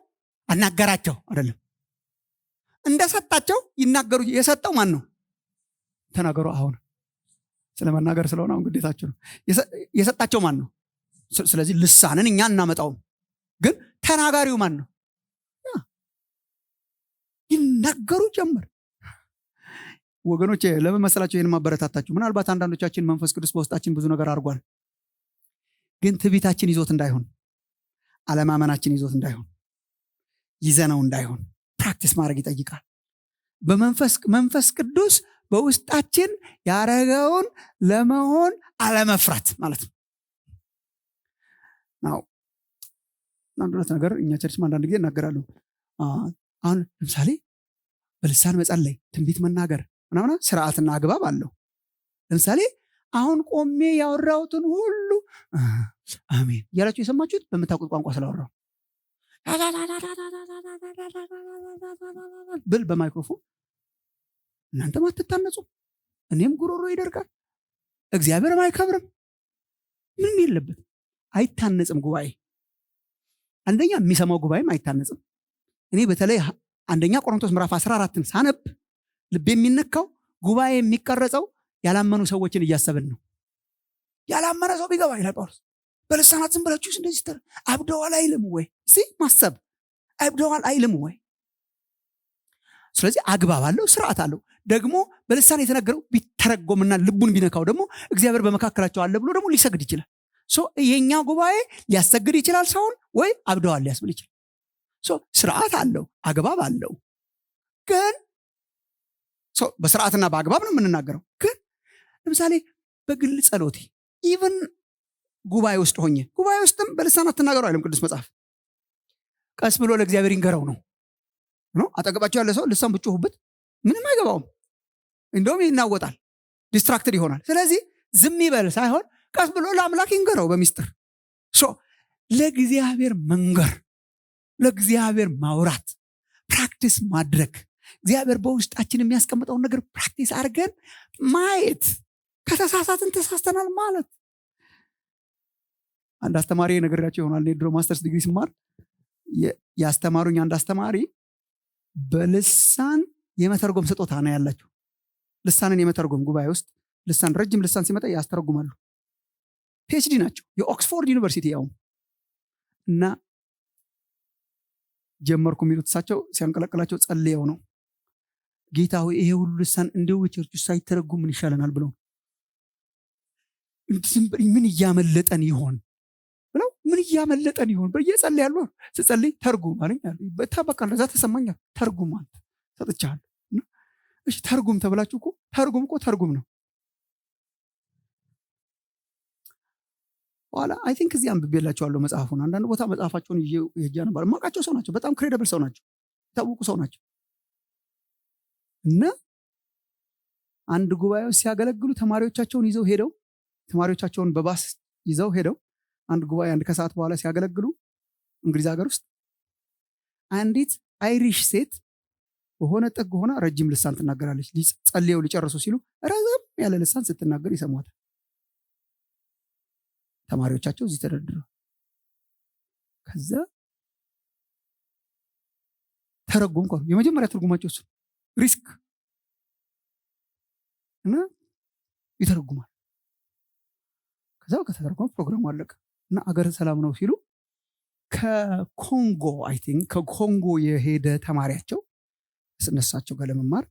አናገራቸው አይደለም፣ እንደሰጣቸው ይናገሩ። የሰጠው ማን ነው? ተናገሩ። አሁን ስለመናገር ስለሆነ አሁን ግዴታቸው ነው። የሰጣቸው ማን ነው? ስለዚህ ልሳንን እኛ እናመጣውም፣ ግን ተናጋሪው ማን ነው? ይናገሩ ጀመር። ወገኖቼ ለምን መሰላችሁ ይህን ማበረታታችሁ? ምናልባት አንዳንዶቻችን መንፈስ ቅዱስ በውስጣችን ብዙ ነገር አድርጓል፣ ግን ትዕቢታችን ይዞት እንዳይሆን፣ አለማመናችን ይዞት እንዳይሆን፣ ይዘነው እንዳይሆን ፕራክቲስ ማድረግ ይጠይቃል። መንፈስ ቅዱስ በውስጣችን ያረገውን ለመሆን አለመፍራት ማለት ነው። አንድ ሁለት ነገር እኛ ቸርችም አንዳንድ ጊዜ እናገራለሁ። አሁን ለምሳሌ በልሳን መጸለይ፣ ትንቢት መናገር ምናምን ስርዓትና አግባብ አለው። ለምሳሌ አሁን ቆሜ ያወራሁትን ሁሉ አሜን እያላችሁ የሰማችሁት በምታውቁት ቋንቋ ስላወራሁ ብል በማይክሮፎን እናንተም አትታነጹ፣ እኔም ጉሮሮ ይደርቃል፣ እግዚአብሔርም አይከብርም። ምንም የለበት፣ አይታነጽም ጉባኤ። አንደኛ የሚሰማው ጉባኤም አይታነጽም። እኔ በተለይ አንደኛ ቆሮንቶስ ምዕራፍ 14ን ሳነብ ልብ የሚነካው ጉባኤ የሚቀረጸው ያላመኑ ሰዎችን እያሰብን ነው። ያላመነ ሰው ቢገባ ይላል ጳውሎስ፣ በልሳናት ዝም ብላችሁ እንደዚህ አብደዋል አይልም ወይ? ማሰብ አብደዋል አይልም ወይ? ስለዚህ አግባብ አለው፣ ስርዓት አለው። ደግሞ በልሳን የተነገረው ቢተረጎምና ልቡን ቢነካው ደግሞ እግዚአብሔር በመካከላቸው አለ ብሎ ደግሞ ሊሰግድ ይችላል። የኛ ጉባኤ ሊያሰግድ ይችላል ሰውን፣ ወይ አብደዋል ሊያስብል ይችላል። ስርዓት አለው፣ አግባብ አለው። ግን በስርዓትና በአግባብ ነው የምንናገረው። ግን ለምሳሌ በግል ጸሎቴ ኢቭን ጉባኤ ውስጥ ሆኜ ጉባኤ ውስጥም በልሳን አትናገሩ አይልም ቅዱስ መጽሐፍ። ቀስ ብሎ ለእግዚአብሔር ይንገረው ነው። አጠገባቸው ያለ ሰው ልሳን ብጮሁበት ምንም አይገባውም፣ እንደውም ይናወጣል፣ ዲስትራክትድ ይሆናል። ስለዚህ ዝም ይበል ሳይሆን ቀስ ብሎ ለአምላክ ይንገረው በሚስጥር። ለእግዚአብሔር መንገር፣ ለእግዚአብሔር ማውራት፣ ፕራክቲስ ማድረግ፣ እግዚአብሔር በውስጣችን የሚያስቀምጠውን ነገር ፕራክቲስ አድርገን ማየት። ከተሳሳትን ተሳስተናል ማለት። አንድ አስተማሪ ነገራቸው ይሆናል። እኔ ድሮ ማስተርስ ዲግሪ ስማር ያስተማሩኝ አንድ አስተማሪ በልሳን የመተርጎም ስጦታ ነው ያላቸው። ልሳንን የመተርጎም ጉባኤ ውስጥ ልሳን ረጅም ልሳን ሲመጣ ያስተረጉማሉ። ፒኤችዲ ናቸው፣ የኦክስፎርድ ዩኒቨርሲቲ ያው። እና ጀመርኩ የሚሉት እሳቸው ሲያንቀለቅላቸው ጸልየው ነው፣ ጌታ ሆይ ይሄ ሁሉ ልሳን እንደው ቸርች ውስጥ ሳይተረጉም ምን ይሻለናል ብለው ምን እያመለጠን ይሆን ብለው ምን እያመለጠን ይሆን ብዬ ጸልያለሁ። ስጸልይ ተርጉም አለኝ። በቃ እንደዛ ተሰማኛል። ተርጉም አንተ ሰጥቻለሁ። እሺ ተርጉም ተብላችሁ እኮ ተርጉም ነው። ኋላ አይ ቲንክ እዚህ አንብቤላቸዋለሁ መጽሐፉን። አንዳንድ ቦታ መጽሐፋቸውን ይዤ ነበር። የማውቃቸው ሰው ናቸው፣ በጣም ክሬዲብል ሰው ናቸው፣ የታወቁ ሰው ናቸው። እና አንድ ጉባኤ ሲያገለግሉ ተማሪዎቻቸውን ይዘው ሄደው ተማሪዎቻቸውን በባስ ይዘው ሄደው አንድ ጉባኤ አንድ ከሰዓት በኋላ ሲያገለግሉ እንግሊዝ ሀገር ውስጥ አንዲት አይሪሽ ሴት በሆነ ጥግ ሆና ረጅም ልሳን ትናገራለች። ጸልየው ሊጨርሱ ሲሉ ረዘም ያለ ልሳን ስትናገር ይሰሟታል። ተማሪዎቻቸው እዚህ ተደርድረው ከዛ ተረጉም ቆዩ። የመጀመሪያ ትርጉማቸው እሱ ሪስክ እና ይተረጉማል። ከዛው ከተረጎመ ፕሮግራሙ አለቀ እና አገር ሰላም ነው ሲሉ ከኮንጎ አይ ቲንክ ከኮንጎ የሄደ ተማሪያቸው እነሳቸው ጋር ለመማር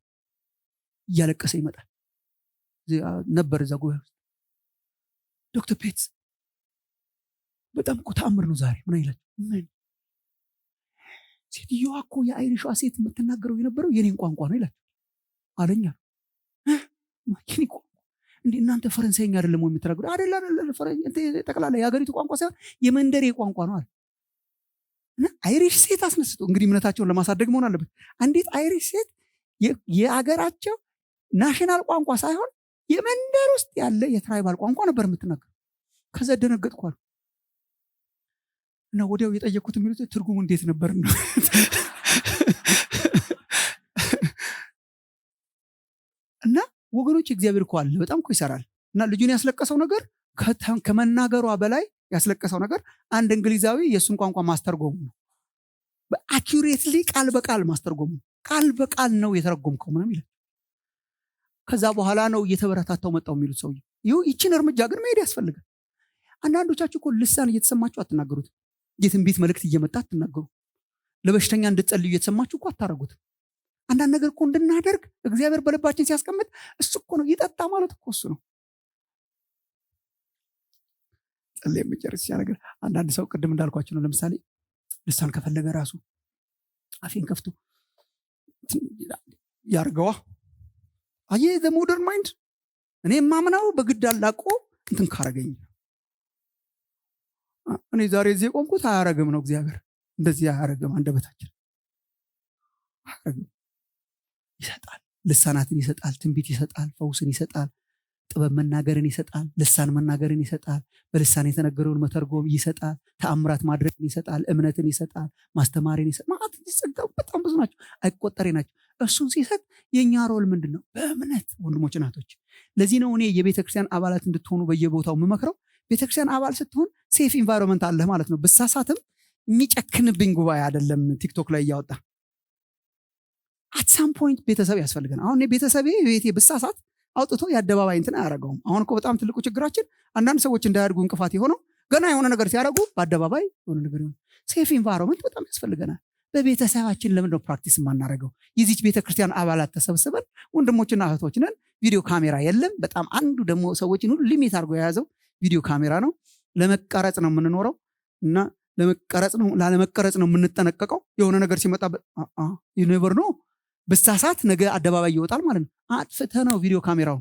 እያለቀሰ ይመጣል ነበር እዛ ጉባኤ ውስጥ። ዶክተር ፔትስ በጣም እኮ ተአምር ነው ዛሬ ምን ይላል? ምን ሴትዮዋ እኮ የአይሪሿ ሴት የምትናገረው የነበረው የኔን ቋንቋ ነው ይላል አለኛ። እንዴ እናንተ ፈረንሳይኛ አይደለም ወይ የምትናገሩት? አይደለም ጠቅላላ የሀገሪቱ ቋንቋ ሳይሆን የመንደሬ ቋንቋ ነው አለ። እና አይሪሽ ሴት አስነስቶ እንግዲህ እምነታቸውን ለማሳደግ መሆን አለበት። አንዲት አይሪሽ ሴት የሀገራቸው ናሽናል ቋንቋ ሳይሆን የመንደር ውስጥ ያለ የትራይባል ቋንቋ ነበር የምትናገር። ከዛ ደነገጥኩ አሉ። እና ወዲያው የጠየቅኩት የሚሉት ትርጉሙ እንዴት ነበር ነው። እና ወገኖች እግዚአብሔር እኮ አለ፣ በጣም እኮ ይሰራል። እና ልጁን ያስለቀሰው ነገር ከመናገሯ በላይ ያስለቀሰው ነገር አንድ እንግሊዛዊ የእሱን ቋንቋ ማስተርጎሙ ነው። በአኪዩሬትሊ ቃል በቃል ማስተርጎሙ ነው። ቃል በቃል ነው የተረጎምከው ምንም ይላል። ከዛ በኋላ ነው እየተበረታታው መጣው የሚሉት ሰው። ይችን እርምጃ ግን መሄድ ያስፈልጋል። አንዳንዶቻችሁ እኮ ልሳን እየተሰማችሁ አትናገሩት። የትንቢት መልእክት እየመጣ አትናገሩ። ለበሽተኛ እንድትጸልዩ እየተሰማችሁ እኮ አታረጉት። አንዳንድ ነገር እኮ እንድናደርግ እግዚአብሔር በልባችን ሲያስቀምጥ እሱ እኮ ነው። ይጠጣ ማለት እኮ እሱ ነው። ጸልይ መጨረስ ነገር አንዳንድ ሰው ቅድም እንዳልኳችሁ ነው። ለምሳሌ ልሳን ከፈለገ ራሱ አፌን ከፍቶ ያርገዋ። አየ ዘ ሞደርን ማይንድ እኔ ማምናው በግድ አላቆ እንትን ካረገኝ እኔ ዛሬ እዚህ ቆምኩት አያረግም ነው እግዚአብሔር። እንደዚህ አያረግም። አንደበታችን አያረግም። ይሰጣል፣ ልሳናትን ይሰጣል፣ ትንቢት ይሰጣል፣ ፈውስን ይሰጣል፣ ጥበብ መናገርን ይሰጣል፣ ልሳን መናገርን ይሰጣል፣ በልሳን የተነገረውን መተርጎም ይሰጣል፣ ተአምራት ማድረግን ይሰጣል፣ እምነትን ይሰጣል፣ ማስተማርን ይሰጣል። ማለት ይጸጋው በጣም ብዙ ናቸው፣ አይቆጠሬ ናቸው። እሱን ሲሰጥ የኛ ሮል ምንድነው? በእምነት ወንድሞች እናቶች። ለዚህ ነው እኔ የቤተክርስቲያን አባላት እንድትሆኑ በየቦታው የምመክረው። ቤተክርስቲያን አባል ስትሆን ሴፍ ኢንቫይሮንመንት አለ ማለት ነው። ብሳሳትም የሚጨክንብኝ ጉባኤ አይደለም ቲክቶክ ላይ እያወጣ። አት ሳም ፖይንት ቤተሰብ ያስፈልገን። አሁን ቤተሰቤ ቤቴ ብሳሳት አውጥቶ የአደባባይ እንትን አያረገውም። አሁን እኮ በጣም ትልቁ ችግራችን አንዳንድ ሰዎች እንዳያድጉ እንቅፋት የሆነው ገና የሆነ ነገር ሲያደርጉ በአደባባይ የሆነ ነገር ይሆን። ሴፍ ኢንቫይሮንመንት በጣም ያስፈልገናል። በቤተሰባችን ለምንድነው ፕራክቲስ የማናደርገው? የዚች ቤተክርስቲያን አባላት ተሰብስበን ወንድሞችና እህቶች ነን። ቪዲዮ ካሜራ የለም። በጣም አንዱ ደግሞ ሰዎችን ሁሉ ሊሚት አድርጎ የያዘው ቪዲዮ ካሜራ ነው። ለመቀረጽ ነው የምንኖረው እና ላለመቀረጽ ነው የምንጠነቀቀው። የሆነ ነገር ሲመጣ ዩኒቨር ነው ብሳሳት ነገ አደባባይ ይወጣል ማለት ነው። አጥፍተነው ቪዲዮ ካሜራው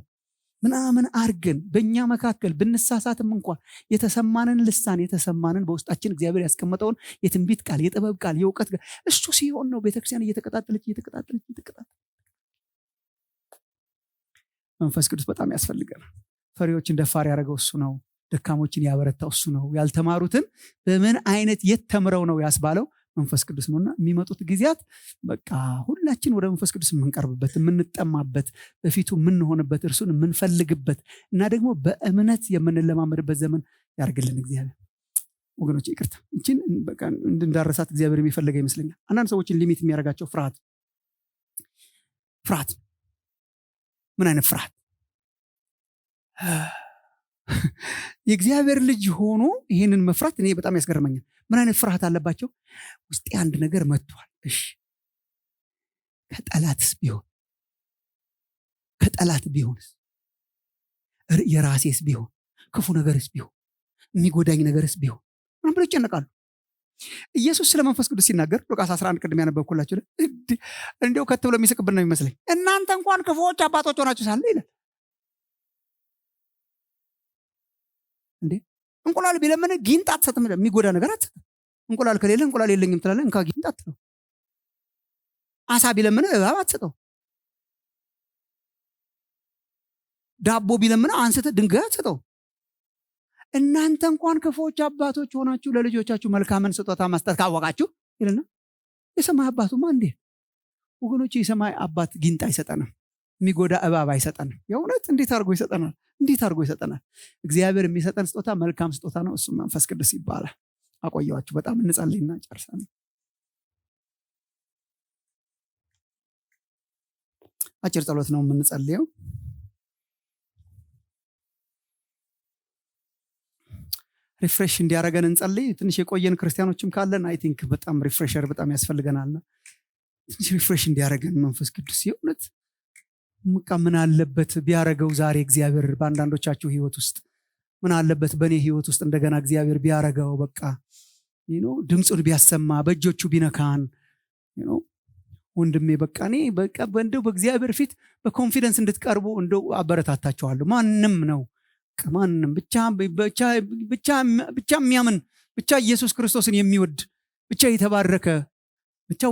ምናምን አርገን በእኛ መካከል ብንሳሳትም እንኳን የተሰማንን ልሳን የተሰማንን በውስጣችን እግዚአብሔር ያስቀመጠውን የትንቢት ቃል፣ የጥበብ ቃል፣ የእውቀት ቃል እሱ ሲሆን ነው ቤተክርስቲያን እየተቀጣጠለች መንፈስ ቅዱስ በጣም ያስፈልገናል። ፈሪዎችን ደፋር ያደረገው እሱ ነው። ደካሞችን ያበረታው እሱ ነው። ያልተማሩትን በምን አይነት የት ተምረው ነው ያስባለው መንፈስ ቅዱስ ነውና የሚመጡት ጊዜያት በቃ ሁላችን ወደ መንፈስ ቅዱስ የምንቀርብበት፣ የምንጠማበት፣ በፊቱ የምንሆንበት፣ እርሱን የምንፈልግበት እና ደግሞ በእምነት የምንለማመድበት ዘመን ያርግልን እግዚአብሔር። ወገኖች ይቅርታ እቺን በቃ እንድንዳረሳት እግዚአብሔር የሚፈልገው ይመስለኛል። አንዳንድ ሰዎችን ሊሚት የሚያደርጋቸው ፍርሃት ምን አይነት ፍርሃት? የእግዚአብሔር ልጅ ሆኖ ይህንን መፍራት እኔ በጣም ያስገርመኛል። ምን አይነት ፍርሃት አለባቸው? ውስጤ አንድ ነገር መጥቷል። እሺ ከጠላት ቢሆንስ? የራሴስ ቢሆን? ክፉ ነገርስ ቢሆን? የሚጎዳኝ ነገርስ ቢሆን? ምናምን ብለው ይጨነቃሉ። ኢየሱስ ስለ መንፈስ ቅዱስ ሲናገር ሉቃስ 11 ቅድም ያነበብኩላችሁ እንዲያው ከት ብሎ የሚስቅብን ነው የሚመስለኝ። እናንተ እንኳን ክፉዎች አባቶች ሆናችሁ ሳለ ይላል። እንዴ እንቁላል ቢለምን ጊንጥ አትሰጥም። የሚጎዳ ነገር አትሰጥም። እንቁላል ከሌለ እንቁላል የለኝም ትላለህ፣ እንካ ጊንጥ አትለው። አሳ ቢለምን እባብ አትሰጠው። ዳቦ ቢለምን አንስተ ድንጋይ አትሰጠው። እናንተ እንኳን ክፉዎች አባቶች ሆናችሁ ለልጆቻችሁ መልካምን ስጦታ መስጠት ካወቃችሁ ይልና የሰማይ አባቱማ እንዴ! ወገኖች የሰማይ አባት ጊንጥ አይሰጠንም። የሚጎዳ እባብ አይሰጠንም። የእውነት እንዴት አድርጎ ይሰጠናል? እግዚአብሔር የሚሰጠን ስጦታ መልካም ስጦታ ነው። እሱ መንፈስ ቅዱስ ይባላል። አቆየዋችሁ። በጣም እንጸልይና ጨርሳለን። አጭር ጸሎት ነው የምንጸልየው። ሪፍሬሽ እንዲያረገን እንጸልይ። ትንሽ የቆየን ክርስቲያኖችም ካለን አይ ቲንክ በጣም ሪፍሬሸር በጣም ያስፈልገናልና ትንሽ ሪፍሬሽ እንዲያረገን መንፈስ ቅዱስ የእውነት ምን አለበት ቢያረገው ዛሬ እግዚአብሔር በአንዳንዶቻችሁ ህይወት ውስጥ ምን አለበት በእኔ ህይወት ውስጥ እንደገና እግዚአብሔር ቢያረገው በቃ ድምፁን ቢያሰማ በእጆቹ ቢነካን ወንድሜ በቃ እኔ በቃ እንደው በእግዚአብሔር ፊት በኮንፊደንስ እንድትቀርቡ እንደው አበረታታችኋለሁ። ማንም ነው ማንም ብቻ የሚያምን ብቻ ኢየሱስ ክርስቶስን የሚወድ ብቻ የተባረከ ብቻ